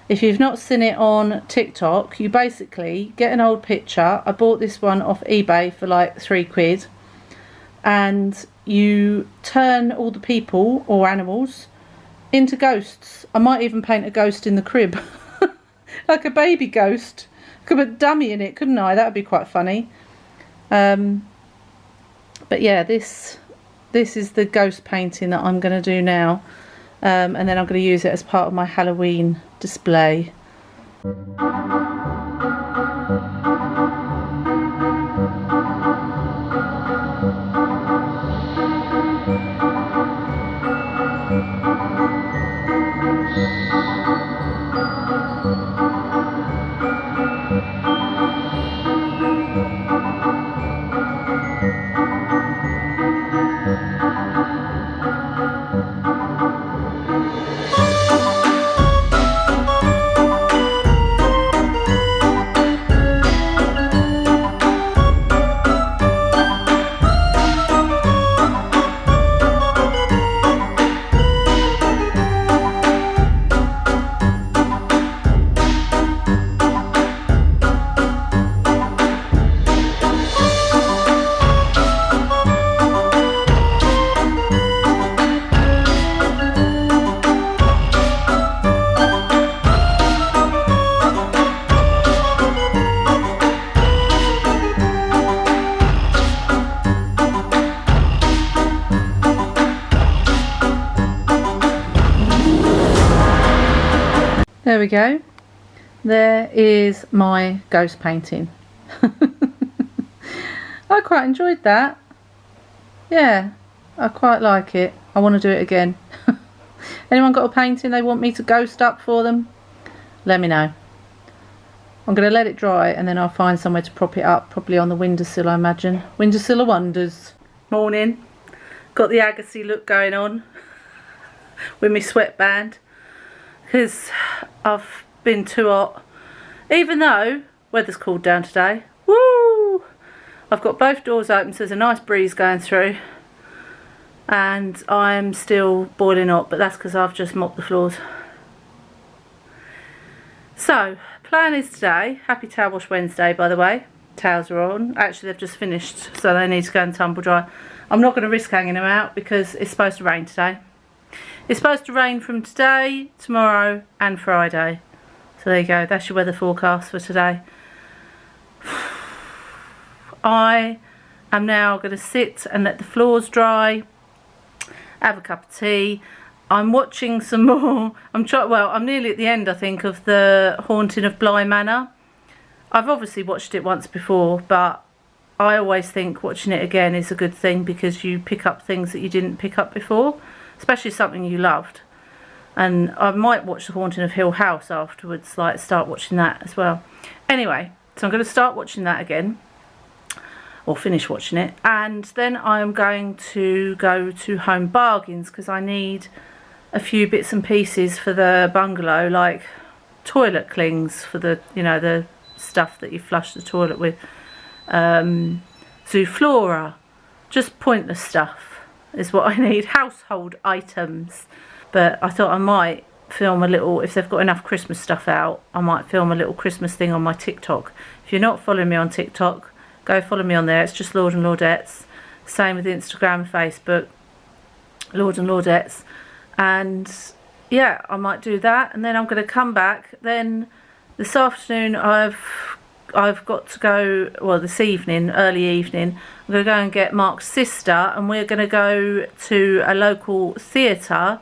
If you've not seen it on TikTok, you basically get an old picture. I bought this one off eBay for like £3, and you turn all the people or animals into ghosts. I might even paint a ghost in the crib. Like a baby ghost. Could put a dummy in it, couldn't I? That would be quite funny. But yeah, this is the ghost painting that I'm going to do now. And then I'm going to use it as part of my Halloween display. There we go. There is my ghost painting. I quite enjoyed that. Yeah, I quite like it. I want to do it again. Anyone got a painting they want me to ghost up for them? Let me know. I'm going to let it dry and then I'll find somewhere to prop it up, probably on the windowsill, I imagine. Windowsill of wonders. Morning. Got the Agassi look going on with my sweatband because I've been too hot. Even though weather's cooled down today. Woo! I've got both doors open so there's a nice breeze going through and I'm still boiling hot, but that's because I've just mopped the floors. So, plan is today, happy Towel Wash Wednesday by the way, towels are on, actually they've just finished so they need to go and tumble dry. I'm not going to risk hanging them out because it's supposed to rain today. It's supposed to rain from today, tomorrow and Friday. So there you go, that's your weather forecast for today. I am now going to sit and let the floors dry, have a cup of tea. I'm watching some more. I'm nearly at the end, I think, of The Haunting of Bly Manor. I've obviously watched it once before, but I always think watching it again is a good thing because you pick up things that you didn't pick up before, especially something you loved. And I might watch The Haunting of Hill House afterwards, like start watching that as well. Anyway, so I'm going to start watching that again, or finish watching it, and then I'm going to go to Home Bargains because I need a few bits and pieces for the bungalow, like toilet clings for the, you know, the stuff that you flush the toilet with, Zuflora, just pointless stuff is what I need, household items. But I thought I might film a little, if they've got enough Christmas stuff out, I might film a little Christmas thing on my TikTok. If you're not following me on TikTok, go follow me on there. It's just Lord and Lordettes. Same with Instagram and Facebook, Lord and Lordettes. And yeah, I might do that, and then I'm going to come back. Then this afternoon I've got to go, well, this evening, early evening, I'm going to go and get Mark's sister, and we're going to go to a local theatre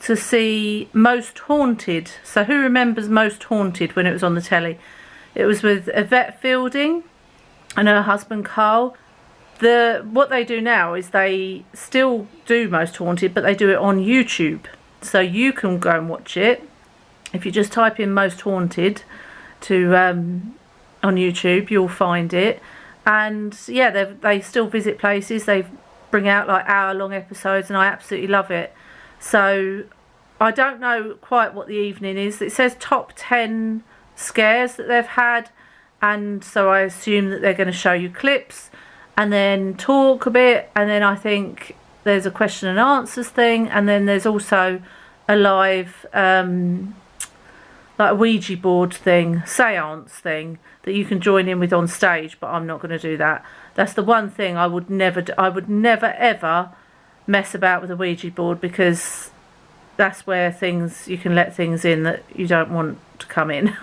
to see Most Haunted. So who remembers Most Haunted when it was on the telly? It was with Yvette Fielding and her husband Carl. What they do now is they still do Most Haunted, but they do it on YouTube. So you can go and watch it. If you just type in Most Haunted on YouTube, you'll find it. And yeah, they still visit places. They bring out like hour-long episodes, and I absolutely love it. So I don't know quite what the evening is. It says top 10 scares that they've had, and so I assume that they're going to show you clips and then talk a bit, and then I think there's a question and answers thing, and then there's also a live like a Ouija board thing, seance thing that you can join in with on stage, but I'm not going to do that. That's the one thing I would never ever mess about with a Ouija board, because that's where you can let things in that you don't want to come in.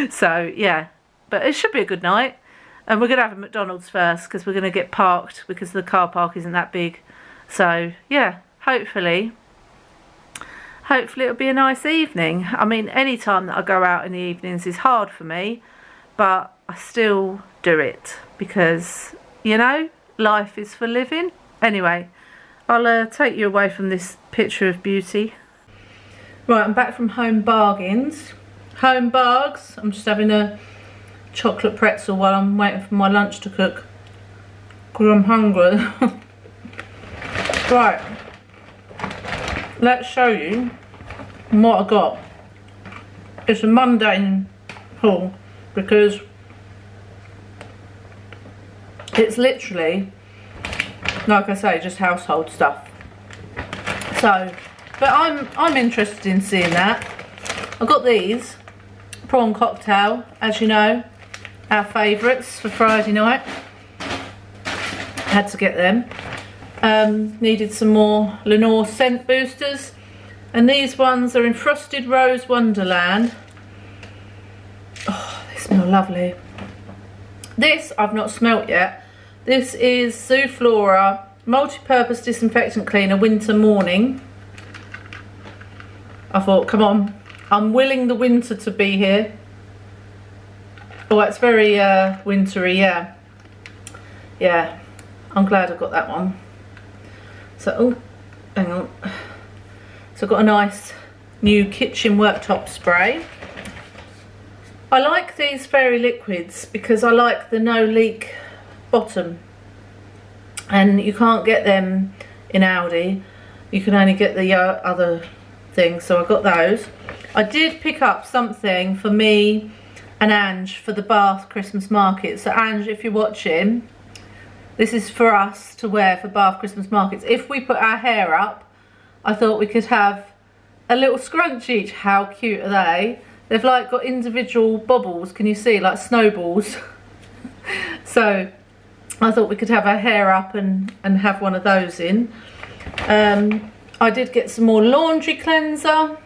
So yeah, but it should be a good night. And we're going to have a McDonald's first because we're going to get parked because the car park isn't that big. So yeah, hopefully it'll be a nice evening. I mean, any time that I go out in the evenings is hard for me, but I still do it because, you know, life is for living. Anyway, I'll take you away from this picture of beauty. Right, I'm back from Home Bargains. Home Bargs. I'm just having a chocolate pretzel while I'm waiting for my lunch to cook because I'm hungry. Right, let's show you what I got. It's a mundane haul because it's literally, like I say, just household stuff. So, but I'm interested in seeing that. I got these prawn cocktail, as you know, our favourites for Friday night. Had to get them. Needed some more Lenore scent boosters, and these ones are in Frosted Rose Wonderland. Oh, they smell lovely. This I've not smelt yet. This is Zuflora multi-purpose disinfectant cleaner winter morning. I thought, come on, I'm willing the winter to be here. Oh, it's very wintry, yeah. Yeah, I'm glad I got that one. So, oh, hang on. So I've got a nice new kitchen worktop spray. I like these fairy liquids because I like the no leak bottom. And you can't get them in Aldi. You can only get the other things, so I got those. I did pick up something for me and Ange for the Bath Christmas market. So Ange, if you're watching, this is for us to wear for Bath Christmas markets. If we put our hair up, I thought we could have a little scrunch each. How cute are they? They've like got individual bobbles, can you see, like snowballs. So I thought we could have our hair up and have one of those in. I did get some more laundry cleanser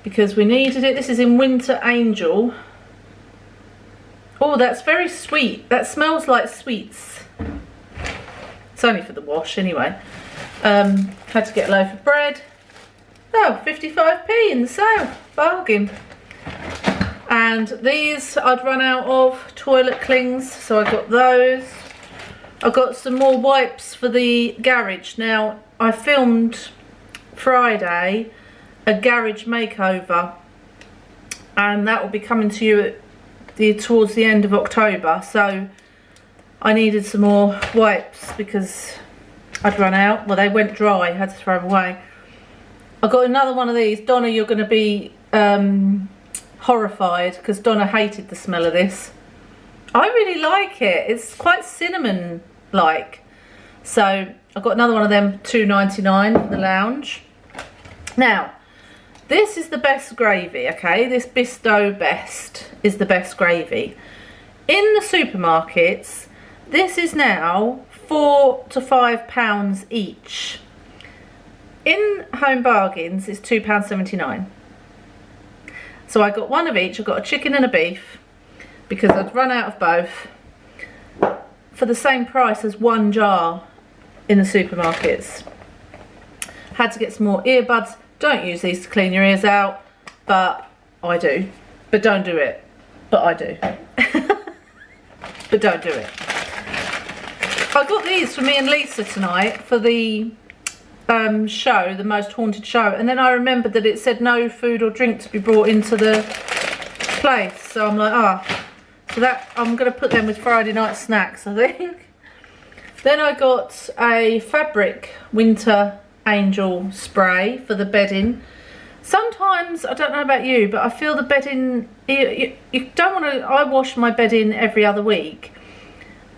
because we needed it. This is in Winter Angel. Oh, that's very sweet. That smells like sweets. It's only for the wash anyway. Had to get a loaf of bread. Oh, 55p in the sale, bargain. And these I'd run out of toilet clings, so I got those. I got some more wipes for the garage. Now, I filmed Friday a garage makeover, and that will be coming to you towards the end of October, so I needed some more wipes because I'd run out. Well, they went dry, I had to throw them away. I got another one of these. Donna, you're going to be horrified because Donna hated the smell of this. I really like it. It's quite cinnamon like. So I got another one of them, $2.99 for the lounge. Now, this is the best gravy, okay? This Bisto Best is the best gravy. In the supermarkets, this is now £4 to £5 each. In Home Bargains, it's £2.79. So I got one of each. I got a chicken and a beef because I'd run out of both for the same price as one jar in the supermarkets. Had to get some more earbuds. Don't use these to clean your ears out, but I do. But don't do it. But I do. But don't do it. I got these for me and Lisa tonight for the show, the Most Haunted Show, and then I remembered that it said no food or drink to be brought into the place, so I'm like, so that I'm going to put them with Friday night snacks, I think. Then I got a fabric winter angel spray for the bedding. Sometimes, I don't know about you, but I feel the bedding, you don't want to, I wash my bedding every other week,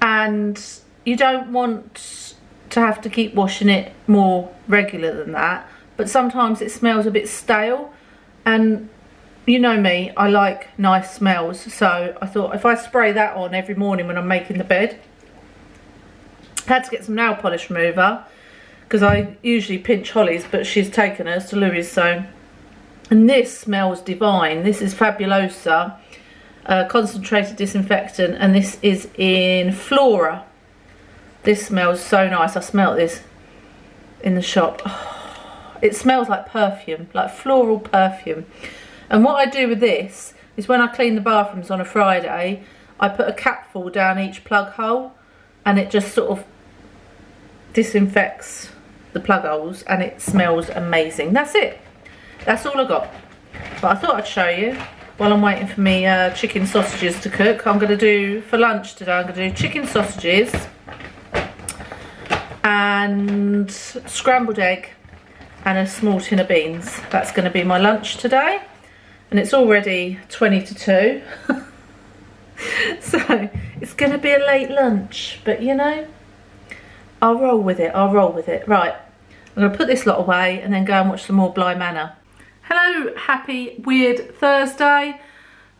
and you don't want to have to keep washing it more regular than that, but sometimes it smells a bit stale, and you know me, I like nice smells, so I thought if I spray that on every morning when I'm making the bed. Had to get some nail polish remover because I usually pinch Holly's, but she's taken hers to Louis, so. And this smells divine. This is Fabulosa concentrated disinfectant, and this is in Flora. This smells so nice. I smelt this in the shop. Oh, it smells like perfume, like floral perfume. And what I do with this is when I clean the bathrooms on a Friday, I put a capful down each plug hole, and it just sort of disinfects the plug holes, and it smells amazing. That's it. That's all I got. But I thought I'd show you while I'm waiting for me chicken sausages to cook. I'm going to do, for lunch today, I'm going to do chicken sausages and scrambled egg and a small tin of beans. That's going to be my lunch today, and it's already 20 to 2. So it's going to be a late lunch, but you know, I'll roll with it. I'll roll with it. Right, I'm going to put this lot away and then go and watch some more Bly Manor. Hello, happy weird Thursday.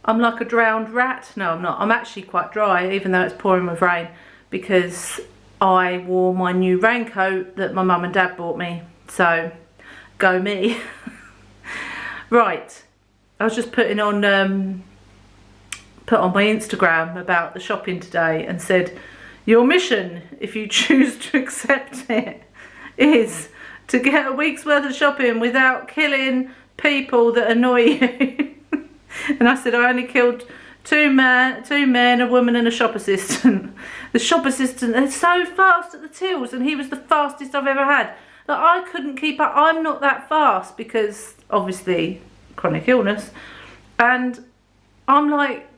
I'm like a drowned rat. No, I'm not. I'm actually quite dry, even though it's pouring with rain, because I wore my new raincoat that my mum and dad bought me. So, go me. Right, I was just putting on put on my Instagram about the shopping today and said, your mission, if you choose to accept it, is to get a week's worth of shopping without killing people that annoy you. And I said I only killed two men, a woman and a shop assistant. The shop assistant, they're so fast at the tills, and he was the fastest I've ever had. Like, I couldn't keep up. I'm not that fast because obviously chronic illness, and I'm like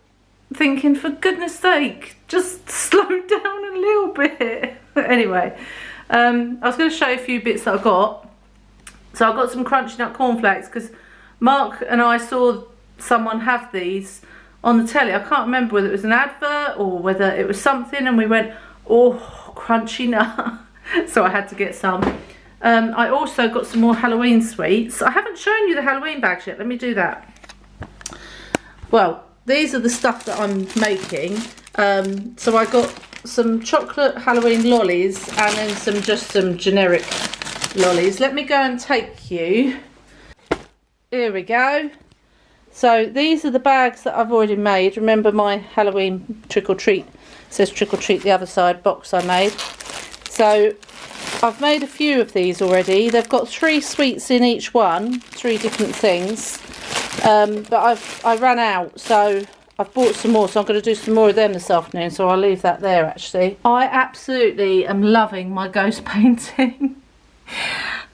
thinking, for goodness sake, just slow down a little bit. Anyway, I was going to show you a few bits that I got. So I got some crunchy nut cornflakes because Mark and I saw someone have these on the telly. I can't remember whether it was an advert or whether it was something, and we went, oh, crunchy nut. So I had to get some. I also got some more Halloween sweets. I haven't shown you the Halloween bags yet. Let me do that. Well, these are the stuff that I'm making. So I got some chocolate Halloween lollies and then some generic lollies. Let me go and take you. Here we go. So these are the bags that I've already made. Remember my Halloween trick or treat, it says trick or treat the other side, box I made. So I've made a few of these already. They've got 3 sweets in each one, 3 different things. But I ran out, so I've bought some more, so I'm going to do some more of them this afternoon, so I'll leave that there actually. I absolutely am loving my ghost painting.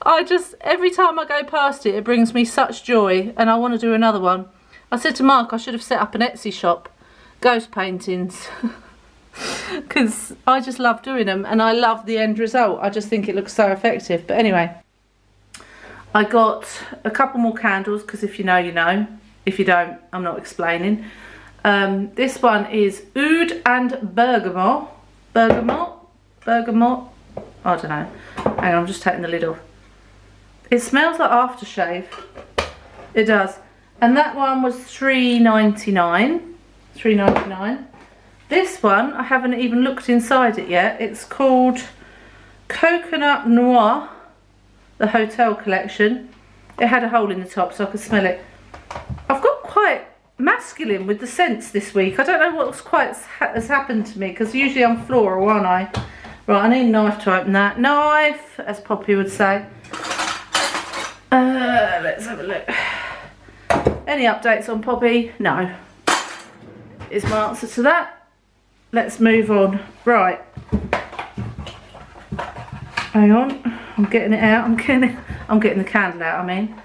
Every time I go past it, it brings me such joy, and I want to do another one. I said to Mark I should have set up an Etsy shop, ghost paintings, because I just love doing them, and I love the end result. I just think it looks so effective. But anyway, I got a couple more candles, because if you know, you know. If you don't, I'm not explaining. This one is Oud and Bergamot. Bergamot? I don't know. Hang on, I'm just taking the lid off. It smells like aftershave. It does. And that one was $3.99. $3.99. This one, I haven't even looked inside it yet. It's called Coconut Noir, the Hotel Collection. It had a hole in the top so I could smell it. I've got quite masculine with the scents this week. I don't know what's quite has happened to me, because usually I'm floral, aren't I? Right, I need a knife to open that. Knife, as Poppy would say. Let's have a look. Any updates on Poppy? No. Is my answer to that. Let's move on. Right. Hang on. I'm getting it out. I'm getting the candle out, I mean.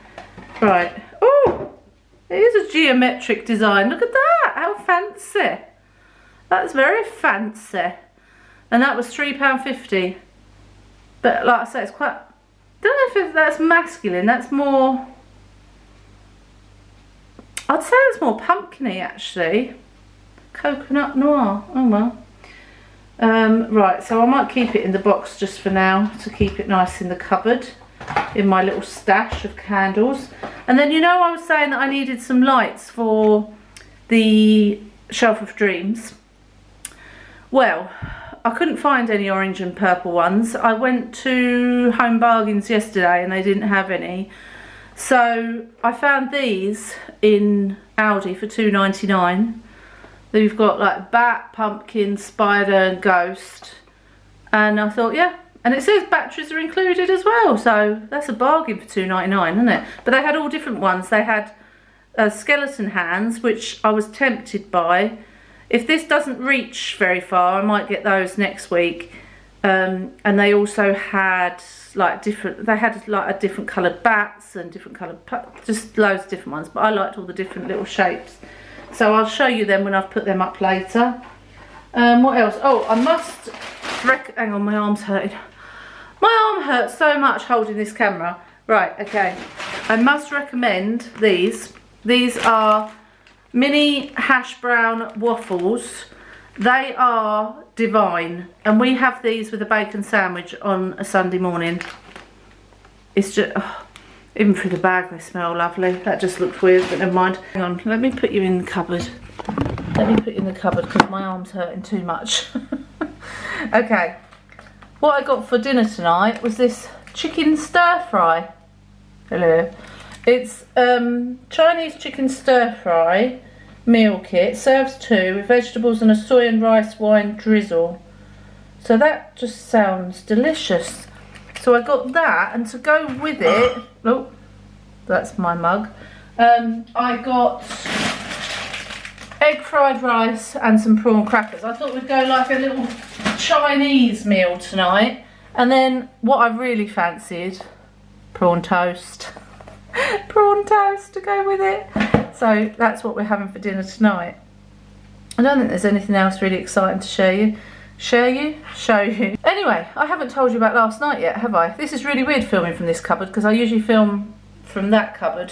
Right. Oh! It is a geometric design. Look at that. How fancy. That's very fancy. And that was £3.50. But like I say, it's quite... I don't know if that's masculine. That's more... I'd say it's more pumpkin-y, actually. Coconut Noir. Oh, well. Right, so I might keep it in the box just for now, to keep it nice in the cupboard, in my little stash of candles. And then, you know, I was saying that I needed some lights for the Shelf of Dreams. Well, I couldn't find any orange and purple ones. I went to Home Bargains yesterday and they didn't have any. So I found these in Aldi for $2.99. You've got like bat, pumpkin, spider and ghost. And I thought, yeah. And it says batteries are included as well. So that's a bargain for $2.99, isn't it? But they had all different ones. They had skeleton hands, which I was tempted by. If this doesn't reach very far, I might get those next week. And they also had like different, they had like a different coloured bats and different coloured, just loads of different ones. But I liked all the different little shapes. So I'll show you them when I've put them up later. What else? Oh, I must, hang on, my arm's hurting. My arm hurts so much holding this camera. Right, okay. I must recommend these. These are mini hash brown waffles. They are divine. And we have these with a bacon sandwich on a Sunday morning. It's just, oh, even through the bag they smell lovely. That just looked weird, but never mind. Hang on, let me put you in the cupboard. Let me put you in the cupboard because my arm's hurting too much. Okay. What I got for dinner tonight was this chicken stir fry. Hello. It's Chinese chicken stir fry meal kit. Serves 2 with vegetables and a soy and rice wine drizzle. So that just sounds delicious. So I got that, and to go with it, oh, that's my mug. I got egg fried rice and some prawn crackers. I thought we'd go like a little Chinese meal tonight. And then what I really fancied, prawn toast. Prawn toast to go with it. So that's what we're having for dinner tonight. I don't think there's anything else really exciting to show you. Show you. Anyway, I haven't told you about last night yet, have I? This is really weird filming from this cupboard because I usually film from that cupboard.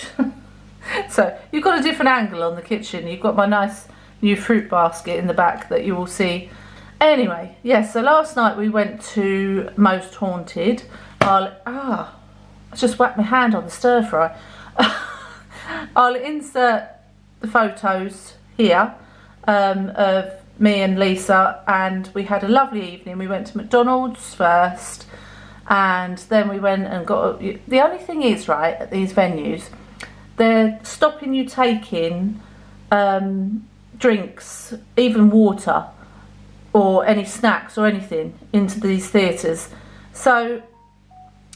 So you've got a different angle on the kitchen. You've got my nice new fruit basket in the back that you will see. Anyway, yes, so last night we went to Most Haunted. I just whacked my hand on the stir fry. I'll insert the photos here of me and Lisa, and we had a lovely evening. We went to McDonald's first, and then we went and got the only thing is, right, at these venues they're stopping you taking drinks, even water or any snacks or anything into these theatres. So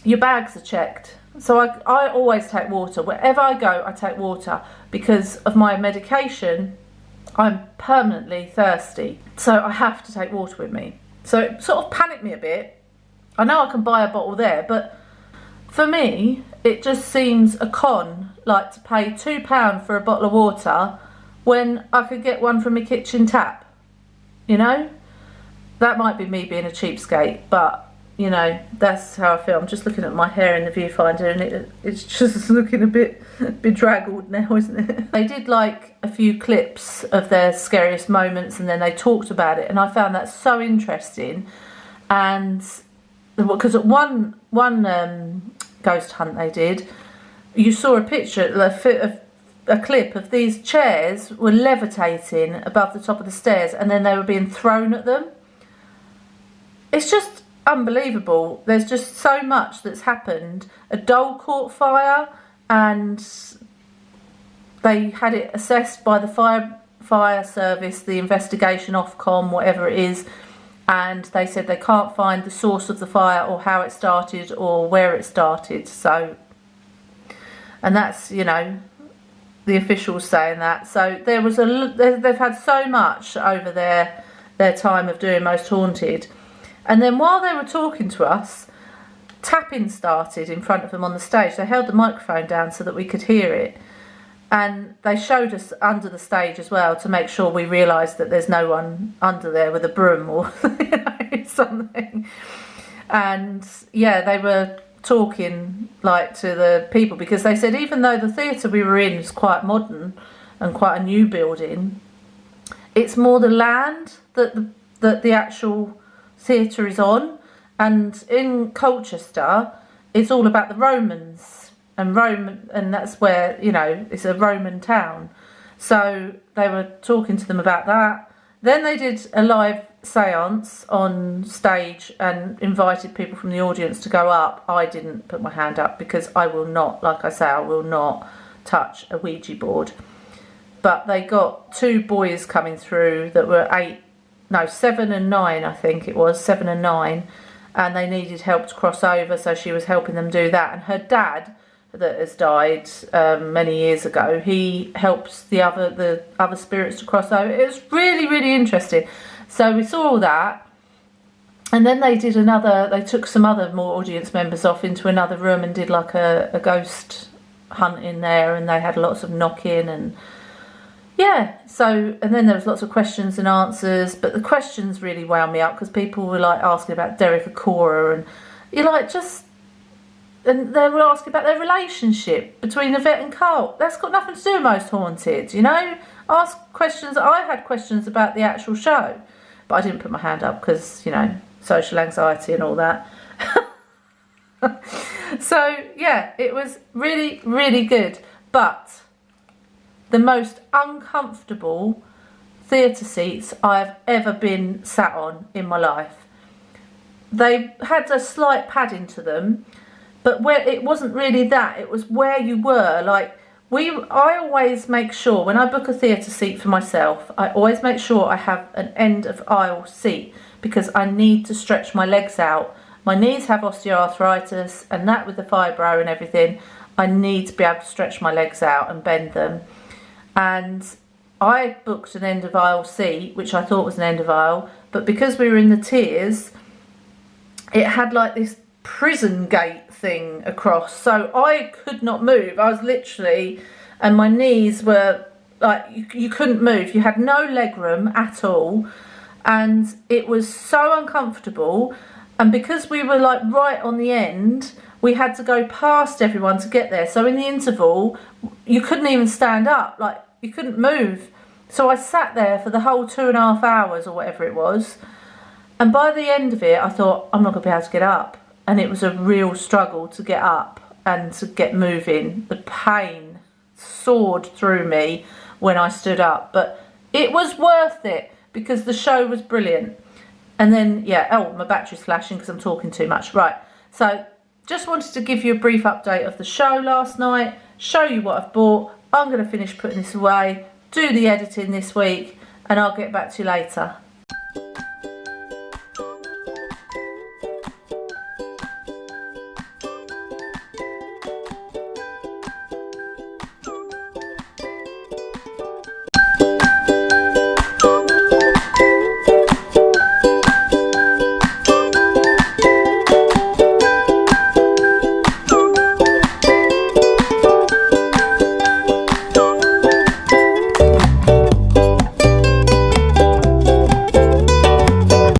your bags are checked. So I always take water. Wherever I go, I take water because of my medication. I'm permanently thirsty, so I have to take water with me. So it sort of panicked me a bit. I know I can buy a bottle there, but for me, it just seems a con, like to pay £2 for a bottle of water when I could get one from my kitchen tap, you know? That might be me being a cheapskate, but you know, that's how I feel. I'm just looking at my hair in the viewfinder and it's just looking a bit bedraggled now, isn't it? They did like a few clips of their scariest moments and then they talked about it, and I found that so interesting. And because at one ghost hunt they did, you saw a picture of a clip of these chairs were levitating above the top of the stairs and then they were being thrown at them. It's just unbelievable. There's just so much that's happened. A doll caught fire and they had it assessed by the fire service, the investigation Ofcom, whatever it is, and they said they can't find the source of the fire or how it started or where it started. So, and that's, you know, the officials saying that. So there was they've had so much over their time of doing Most Haunted. And then while they were talking to us, tapping started in front of them on the stage. They held the microphone down so that we could hear it. And they showed us under the stage as well to make sure we realised that there's no one under there with a broom or you know, something. And yeah, they were talking like to the people because they said even though the theatre we were in is quite modern and quite a new building, it's more the land that the actual theatre is on, and in Colchester it's all about the Romans and that's where, you know, it's a Roman town. So they were talking to them about that. Then they did a live seance on stage and invited people from the audience to go up. I didn't put my hand up because I will not, like I say, I will not touch a Ouija board. But they got 2 boys coming through that were 7 and 9, I think it was, 7 and 9, and they needed help to cross over, so she was helping them do that. And her dad, that has died many years ago, he helps the other spirits to cross over. It was really, really interesting. So we saw all that, and then they did they took some other more audience members off into another room and did like a ghost hunt in there, and they had lots of knocking and yeah, so, and then there was lots of questions and answers, but the questions really wound me up because people were like asking about Derek Acora and you're like and they were asking about their relationship between Yvette and Carl. That's got nothing to do with Most Haunted, you know? Ask questions. I had questions about the actual show, but I didn't put my hand up because, you know, social anxiety and all that. So, yeah, it was really, really good, but the most uncomfortable theatre seats I've ever been sat on in my life. They had a slight padding to them, but where it wasn't really that, it was where you were. Like I always make sure when I book a theatre seat for myself, I always make sure I have an end of aisle seat because I need to stretch my legs out. My knees have osteoarthritis, and that with the fibro and everything, I need to be able to stretch my legs out and bend them. And I booked an end of aisle seat, which I thought was an end of aisle, but because we were in the tiers, it had like this prison gate thing across, so I could not move. I was literally, and my knees were like, you couldn't move. You had no leg room at all, and it was so uncomfortable. And because we were like right on the end, we had to go past everyone to get there. So in the interval, you couldn't even stand up, like you couldn't move. So I sat there for the whole 2.5 hours or whatever it was. And by the end of it, I thought, I'm not going to be able to get up. And it was a real struggle to get up and to get moving. The pain soared through me when I stood up. But it was worth it because the show was brilliant. And then, yeah, oh, my battery's flashing because I'm talking too much. Right, so just wanted to give you a brief update of the show last night, show you what I've bought. I'm going to finish putting this away, do the editing this week, and I'll get back to you later.